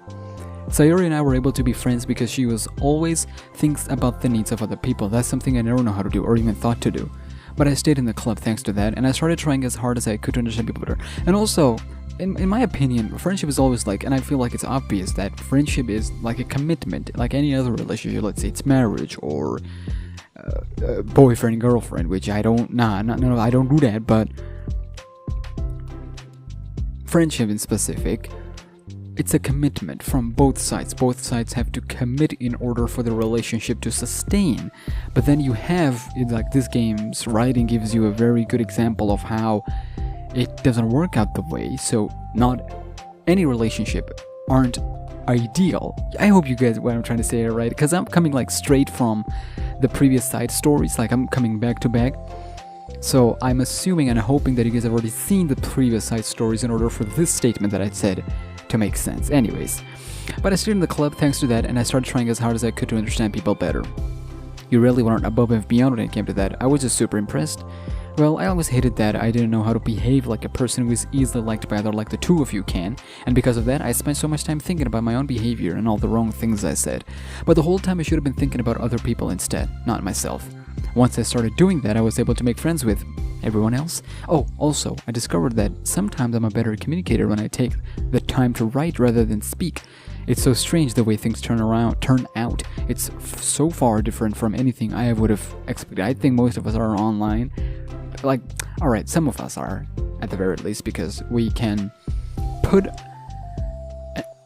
Sayori and I were able to be friends because she was always thinks about the needs of other people. That's something I never know how to do, or even thought to do. But I stayed in the club thanks to that, and I started trying as hard as I could to understand people better. And also, in my opinion, friendship is always like, and I feel like it's obvious that friendship is like a commitment, like any other relationship. Let's say it's marriage or boyfriend girlfriend, which I don't. No, I don't do that. But friendship in specific, it's a commitment from both sides. Both sides have to commit in order for the relationship to sustain. But then you have, like, this game's writing gives you a very good example of how it doesn't work out the way. So not any relationship aren't ideal. I hope you guys what I'm trying to say here, right? Because I'm coming like straight from the previous side stories, like I'm coming back to back. So I'm assuming and hoping that you guys have already seen the previous side stories in order for this statement that I said to make sense. Anyways, but I stayed in the club thanks to that, and I started trying as hard as I could to understand people better. You really weren't above and beyond when it came to that. I was just super impressed. Well, I always hated that I didn't know how to behave like a person who is easily liked by other like the two of you can, and because of that I spent so much time thinking about my own behavior and all the wrong things I said. But the whole time I should have been thinking about other people instead, not myself. Once I started doing that, I was able to make friends with everyone else. Oh, also, I discovered that sometimes I'm a better communicator when I take the time to write rather than speak. It's so strange the way things turn out. It's so far different from anything I would have expected. I think most of us are online. Like, alright, some of us are, at the very least, because we can put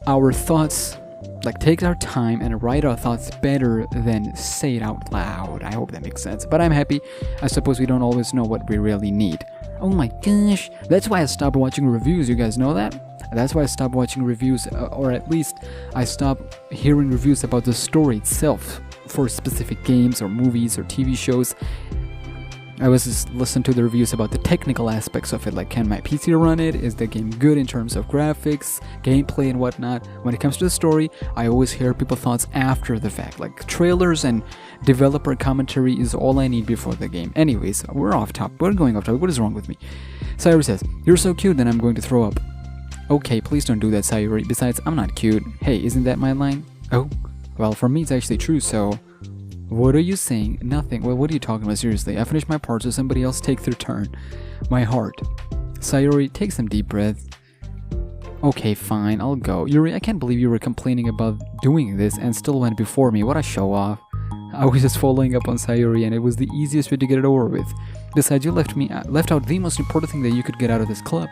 our thoughts, like take our time and write our thoughts better than say it out loud. I hope that makes sense. But I'm happy. I suppose we don't always know what we really need. Oh my gosh, that's why I stopped watching reviews, you guys know that? That's why I stopped watching reviews, or at least I stopped hearing reviews about the story itself for specific games or movies or TV shows. I was just listening to the reviews about the technical aspects of it, like can my PC run it, is the game good in terms of graphics, gameplay and whatnot. When it comes to the story, I always hear people's thoughts after the fact, like trailers and developer commentary is all I need before the game. Anyways, we're off topic, we're going off topic, what is wrong with me? Sayori says, you're so cute that I'm going to throw up. Okay, please don't do that, Sayori, besides I'm not cute. Hey, isn't that my line? Oh, well for me it's actually true, so... What are you saying? Nothing. Well, what are you talking about? Seriously, I finished my part so somebody else take their turn. My heart. Sayori, take some deep breath. Okay, fine, I'll go. Yuri, I can't believe you were complaining about doing this and still went before me. What a show off. I was just following up on Sayori and it was the easiest way to get it over with. Besides, you left out the most important thing that you could get out of this club.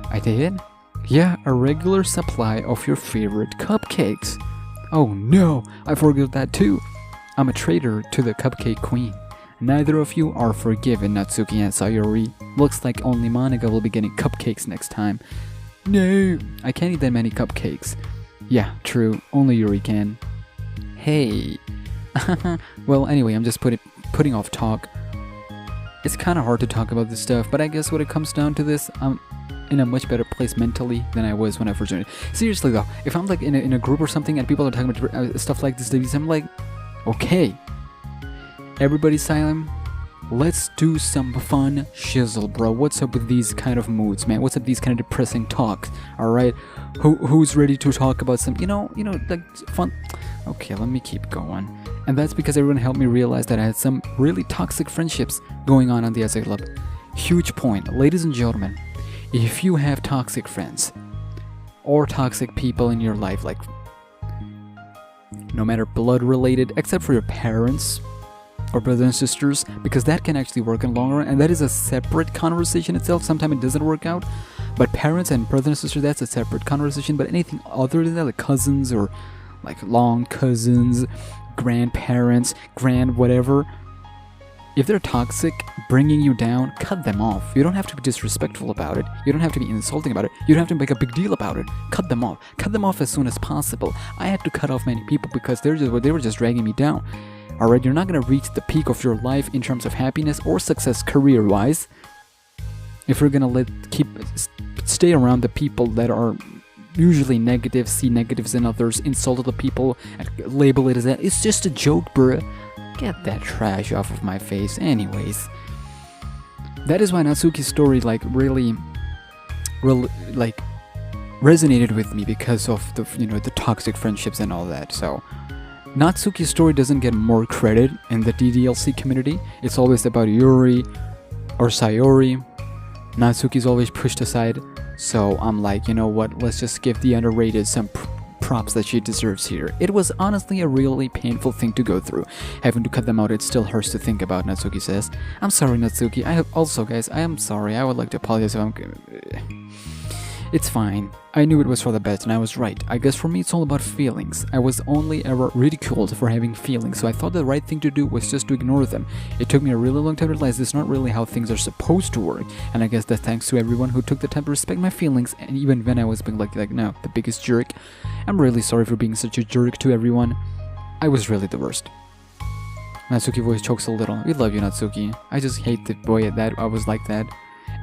I did? Yeah, a regular supply of your favorite cupcakes. Oh no, I forgot that too. I'm a traitor to the Cupcake Queen. Neither of you are forgiven, Natsuki and Sayori. Looks like only Monika will be getting cupcakes next time. No, I can't eat that many cupcakes. Yeah, true, only Yuri can. Hey. Well, anyway, I'm just putting off talk. It's kind of hard to talk about this stuff, but I guess when it comes down to this, I'm in a much better place mentally than I was when I first joined. Seriously though, if I'm like in a group or something and people are talking about stuff like this, I'm like, okay, everybody silent. Let's do some fun shizzle, bro. What's up with these kind of moods, man? What's up with these kind of depressing talks? All right, who's ready to talk about some, you know, like fun? Okay, let me keep going. And that's because everyone helped me realize that I had some really toxic friendships going on the SA Club. Huge point, ladies and gentlemen. If you have toxic friends or toxic people in your life, like no matter blood related, except for your parents or brothers and sisters, because that can actually work in the long run, and that is a separate conversation itself. Sometimes it doesn't work out, but parents and brothers and sisters, that's a separate conversation. But anything other than that, like cousins or like long cousins, grandparents, whatever, if they're toxic, bringing you down, cut them off. You don't have to be disrespectful about it. You don't have to be insulting about it. You don't have to make a big deal about it. Cut them off. Cut them off as soon as possible. I had to cut off many people because they were just dragging me down. Alright, you're not gonna reach the peak of your life in terms of happiness or success career-wise if you're gonna stay around the people that are usually negative, see negatives in others, insult other people, and label it as that. It's just a joke, bruh. Get that trash off of my face. Anyways, that is why Natsuki's story really resonated with me, because of the toxic friendships and all that. So Natsuki's story doesn't get more credit in the DDLC community. It's always about Yuri or Sayori. Natsuki's always pushed aside. So I'm like, you know what? Let's just give the underrated some props that she deserves here. It was honestly a really painful thing to go through. Having to cut them out, it still hurts to think about, Natsuki says. I'm sorry, Natsuki. Guys, I am sorry. I would like to apologize if I'm... It's fine. I knew it was for the best and I was right. I guess for me it's all about feelings. I was only ever ridiculed for having feelings, so I thought the right thing to do was just to ignore them. It took me a really long time to realize this is not really how things are supposed to work, and I guess that's thanks to everyone who took the time to respect my feelings, and even when I was being like no, the biggest jerk. I'm really sorry for being such a jerk to everyone. I was really the worst. Natsuki voice chokes a little. We love you, Natsuki. I just hate the boy that I was like that.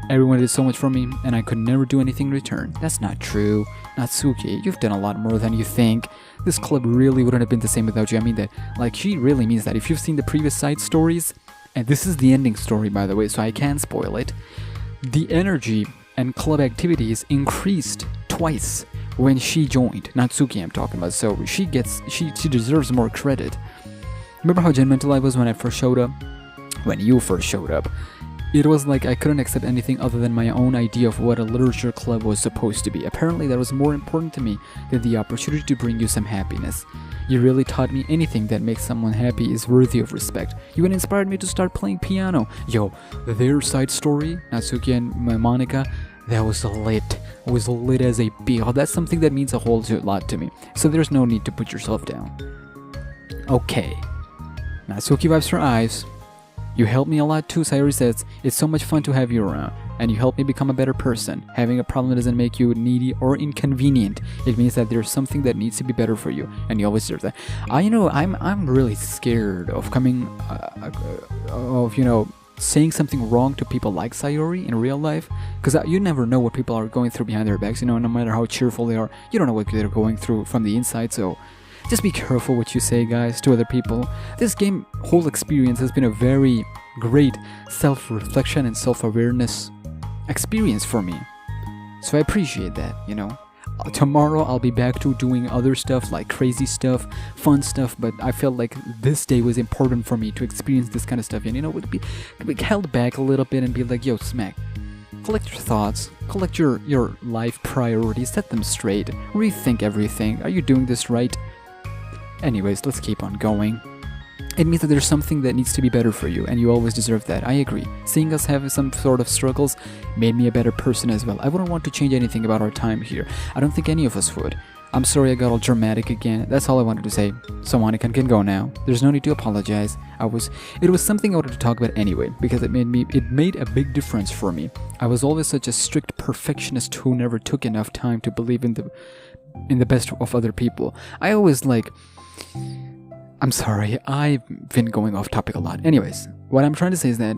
Everyone did so much for me, and I could never do anything in return. That's not true. Natsuki, you've done a lot more than you think. This club really wouldn't have been the same without you. I mean that, she really means that. If you've seen the previous side stories, and this is the ending story, by the way, so I can't spoil it, the energy and club activities increased twice when she joined. Natsuki, I'm talking about. So she deserves more credit. Remember how judgmental I was when I first showed up? When you first showed up. It was like I couldn't accept anything other than my own idea of what a literature club was supposed to be. Apparently that was more important to me than the opportunity to bring you some happiness. You really taught me anything that makes someone happy is worthy of respect. You even inspired me to start playing piano. Yo, their side story, Natsuki and Monika, that was lit. It was lit as a bee. Oh, that's something that means a whole lot to me. So there's no need to put yourself down. Okay. Natsuki wipes her eyes. You helped me a lot too, Sayori says. It's so much fun to have you around, and you helped me become a better person. Having a problem doesn't make you needy or inconvenient. It means that there's something that needs to be better for you, and you always deserve that. I'm really scared of saying something wrong to people like Sayori in real life, because you never know what people are going through behind their backs. No matter how cheerful they are, you don't know what they're going through from the inside. So just be careful what you say, guys, to other people. This whole experience has been a very great self-reflection and self-awareness experience for me. So I appreciate that, Tomorrow I'll be back to doing other stuff, like crazy stuff, fun stuff, but I felt like this day was important for me to experience this kind of stuff. And, would be held back a little bit and be like, yo, Smack, collect your thoughts, collect your life priorities, set them straight, rethink everything. Are you doing this right? Anyways, let's keep on going. It means that there's something that needs to be better for you, and you always deserve that. I agree. Seeing us have some sort of struggles made me a better person as well. I wouldn't want to change anything about our time here. I don't think any of us would. I'm sorry I got all dramatic again. That's all I wanted to say. So Monika can go now. There's no need to apologize. It was something I wanted to talk about anyway, because it made a big difference for me. I was always such a strict perfectionist who never took enough time to believe in the best of other people. I'm sorry, I've been going off topic a lot. Anyways, what I'm trying to say is that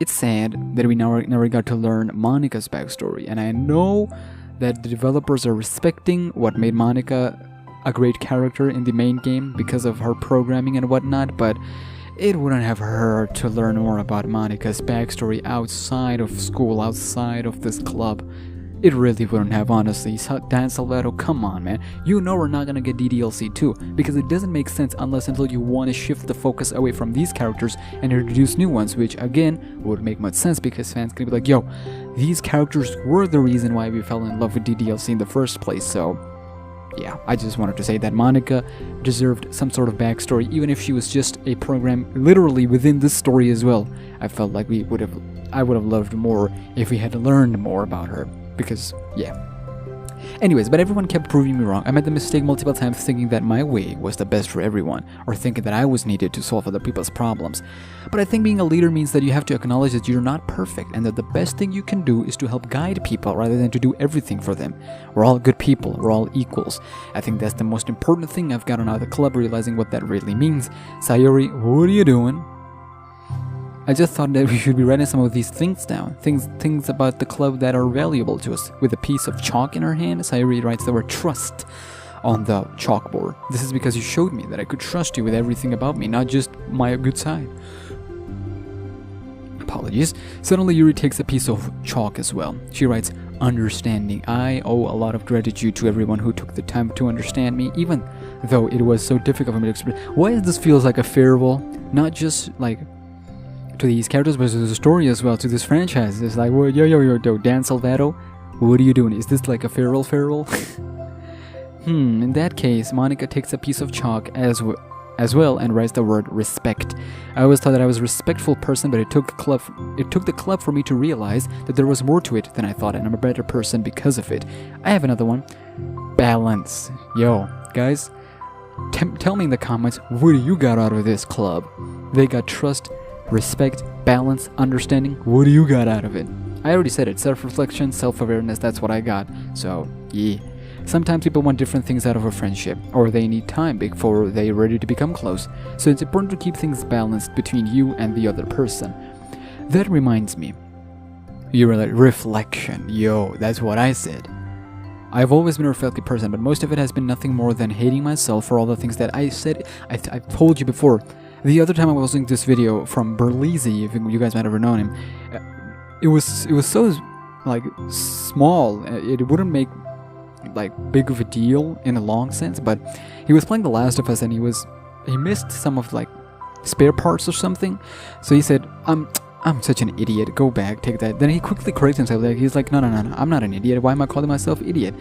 it's sad that we never got to learn Monika's backstory, and I know that the developers are respecting what made Monika a great character in the main game because of her programming and whatnot, but it wouldn't have hurt to learn more about Monika's backstory outside of school, outside of this club. It really wouldn't have, honestly. Dan Salvato, come on, man. We're not gonna get DDLC 2, because it doesn't make sense until you want to shift the focus away from these characters and introduce new ones, which again would make much sense because fans could be like, yo, these characters were the reason why we fell in love with DDLC in the first place. So yeah, I just wanted to say that Monika deserved some sort of backstory, even if she was just a program literally within this story as well. I felt like I would have loved more if we had learned more about her. Because, yeah. Anyways, but everyone kept proving me wrong. I made the mistake multiple times thinking that my way was the best for everyone, or thinking that I was needed to solve other people's problems. But I think being a leader means that you have to acknowledge that you're not perfect, and that the best thing you can do is to help guide people rather than to do everything for them. We're all good people, we're all equals. I think that's the most important thing I've gotten out of the club, realizing what that really means. Sayori, what are you doing? I just thought that we should be writing some of these things down. Things about the club that are valuable to us. With a piece of chalk in her hand, Sayori writes the word trust on the chalkboard. This is because you showed me that I could trust you with everything about me, not just my good side. Apologies. Suddenly Yuri takes a piece of chalk as well. She writes, understanding. I owe a lot of gratitude to everyone who took the time to understand me, even though it was so difficult for me to express. Why does this feels like a farewell? Not just like to these characters, but to the story as well, to this franchise. It's like, well, yo, Dan Salvato, what are you doing? Is this like a farewell? In that case, Monika takes a piece of chalk as well and writes the word respect. I always thought that I was a respectful person, but it took the club for me to realize that there was more to it than I thought, and I'm a better person because of it. I have another one. Balance. Yo, guys, tell me in the comments, what do you got out of this club? They got trust, respect, balance, understanding. What do you got out of it? I already said it. Self-reflection, self-awareness, that's what I got. So, yeah. Sometimes people want different things out of a friendship, or they need time before they're ready to become close. So it's important to keep things balanced between you and the other person. That reminds me. You're like, reflection. Yo, that's what I said. I've always been a reflective person, but most of it has been nothing more than hating myself for all the things that I said. I've told you before. The other time I was watching this video from Berlizzi, if you guys might have ever known him, it was so like small. It wouldn't make like big of a deal in a long sense, but he was playing The Last of Us and he missed some of like spare parts or something. So he said, I'm such an idiot. Go back, take that. Then he quickly corrected himself. Like he's like, no, I'm not an idiot. Why am I calling myself idiot?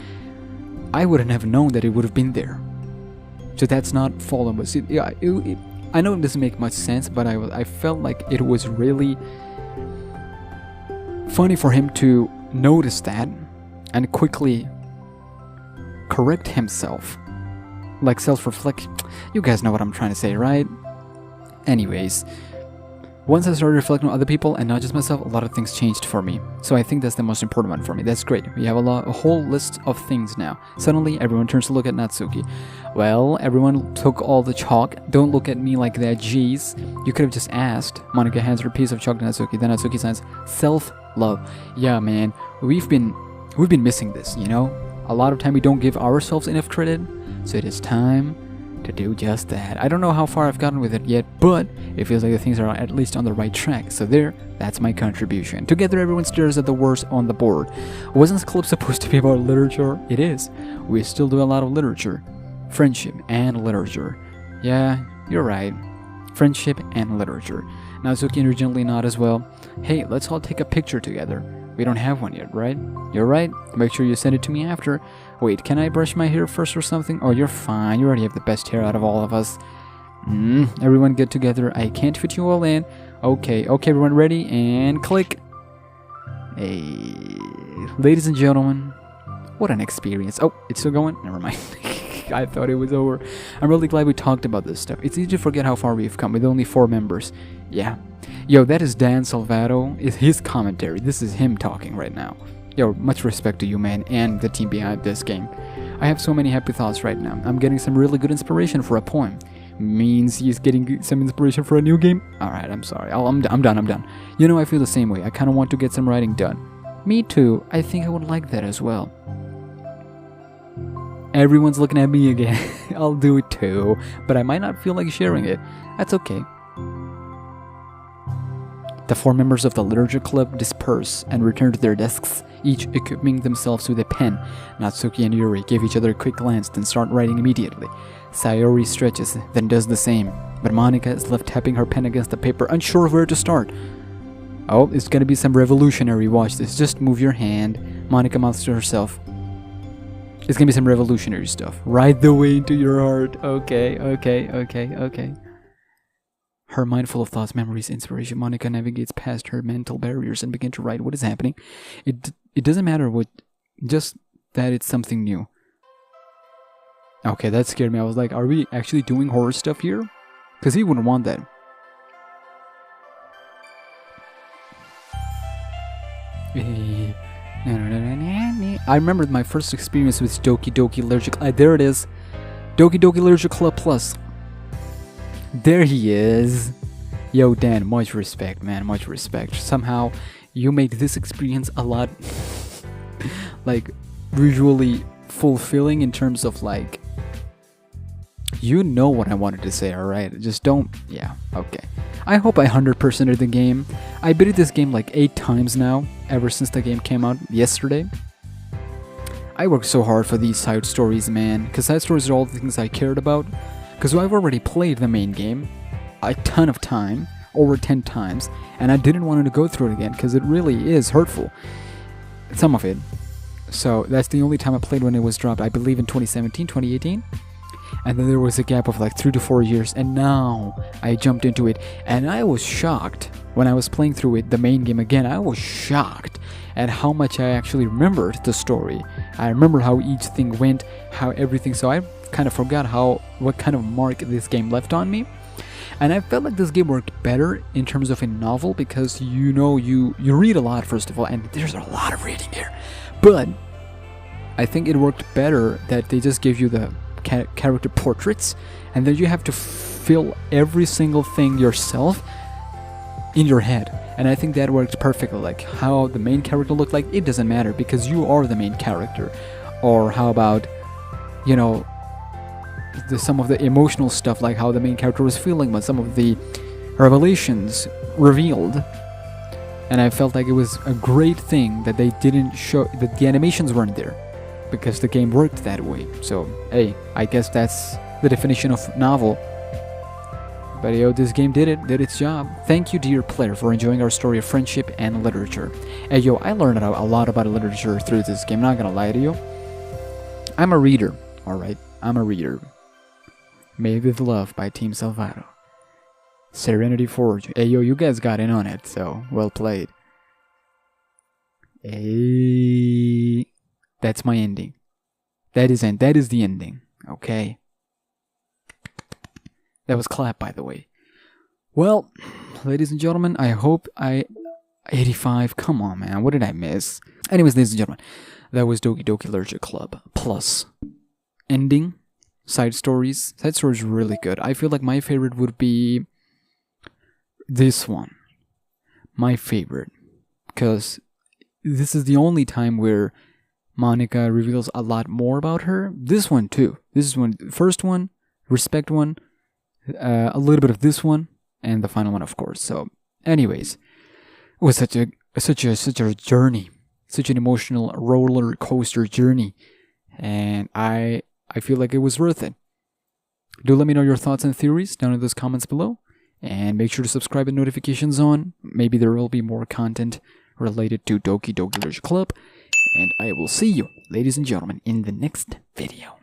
I wouldn't have known that it would have been there. So that's not fault of us. I know it doesn't make much sense, but I felt like it was really funny for him to notice that and quickly correct himself. Like self-reflect. You guys know what I'm trying to say, right? Anyways, once I started reflecting on other people and not just myself, a lot of things changed for me. So I think that's the most important one for me. That's great. We have a whole list of things now. Suddenly, everyone turns to look at Natsuki. Well, everyone took all the chalk. Don't look at me like that, jeez. You could have just asked. Monika hands her piece of chalk to Natsuki. Then Natsuki signs self-love. Yeah, man. We've been missing this, you know? A lot of time we don't give ourselves enough credit. So it is time to do just that. I don't know how far I've gotten with it yet, but it feels like the things are at least on the right track. So that's my contribution. Together everyone stares at the words on the board. Wasn't this club supposed to be about literature? It is. We still do a lot of literature. Friendship and literature. Yeah, you're right. Friendship and literature. Natsuki originally not as well. Hey, let's all take a picture together. We don't have one yet, right? You're right. Make sure you send it to me after. Wait, can I brush my hair first or something? Oh, you're fine. You already have the best hair out of all of us. Everyone get together. I can't fit you all in. Okay, everyone ready? And click. Hey, ladies and gentlemen, what an experience. Oh, it's still going? Never mind. I thought it was over. I'm really glad we talked about this stuff. It's easy to forget how far we've come with only 4 members. Yeah. Yo, that is Dan Salvato. It's his commentary. This is him talking right now. Yo, much respect to you, man, and the team behind this game. I have so many happy thoughts right now. I'm getting some really good inspiration for a poem. Means he's getting some inspiration for a new game? Alright, I'm sorry. I'm done. You know, I feel the same way. I kind of want to get some writing done. Me too. I think I would like that as well. Everyone's looking at me again. I'll do it too, but I might not feel like sharing it. That's okay. The 4 members of the literature club disperse and return to their desks, each equipping themselves with a pen. Natsuki and Yuri give each other a quick glance, then start writing immediately. Sayori stretches, then does the same, but Monika is left tapping her pen against the paper, unsure of where to start. Oh, it's gonna be some revolutionary, watch this, just move your hand. Monika mouths to herself. It's gonna be some revolutionary stuff. Ride the way into your heart. Okay. Her mind full of thoughts, memories, inspiration, Monika navigates past her mental barriers and begins to write what is happening. It doesn't matter what, just that it's something new. Okay, that scared me. I was like, are we actually doing horror stuff here? Because he wouldn't want that. I remember my first experience with Doki Doki Allergic. There it is. Doki Doki Allergic Club Plus. There he is. Yo, Dan, much respect, man. Much respect. Somehow, you made this experience a lot, like, visually fulfilling in terms of, like, you know what I wanted to say, alright? Just don't... Yeah, okay. I hope I 100%ed the game. I beat this game like 8 times now, ever since the game came out yesterday. I worked so hard for these side stories, man, because side stories are all the things I cared about. Because I've already played the main game a ton of time, over 10 times, and I didn't want to go through it again, because it really is hurtful. Some of it. So that's the only time I played when it was dropped, I believe in 2017, 2018. And then there was a gap of like 3 to 4 years, and now I jumped into it, and I was shocked when I was playing through it, the main game again. I was shocked at how much I actually remembered the story. I remember how each thing went, how everything, so I kind of forgot what kind of mark this game left on me. And I felt like this game worked better in terms of a novel, because you know, you read a lot first of all, and there's a lot of reading here. But I think it worked better that they just give you the character portraits, and then you have to fill every single thing yourself in your head. And I think that worked perfectly. Like how the main character looked like, it doesn't matter because you are the main character. Or how about, you know, some of the emotional stuff, like how the main character was feeling, but some of the revelations revealed. And I felt like it was a great thing that they didn't show, that the animations weren't there, because the game worked that way. So, hey, I guess that's the definition of novel. But yo, this game did its job. Thank you, dear player, for enjoying our story of friendship and literature. Hey yo, I learned a lot about literature through this game, not gonna lie to you. I'm a reader, alright? I'm a reader. Made with Love by Team Salvato. Serenity Forge. Hey yo, you guys got in on it, so well played. Hey... That's my ending. That is the ending. Okay. That was clap, by the way. Well, ladies and gentlemen, I hope 85. Come on, man. What did I miss? Anyways, ladies and gentlemen, that was Doki Doki Allergic Club Plus. Ending. Side stories. Side stories are really good. I feel like my favorite would be this one. My favorite. Because this is the only time where Monika reveals a lot more about her. This one too. This is one, first one, respect one, a little bit of this one, and the final one, of course. So, anyways, it was such a journey, such an emotional roller coaster journey, and I feel like it was worth it. Do let me know your thoughts and theories down in those comments below, and make sure to subscribe and notifications on. Maybe there will be more content related to Doki Doki Literature Club. And I will see you, ladies and gentlemen, in the next video.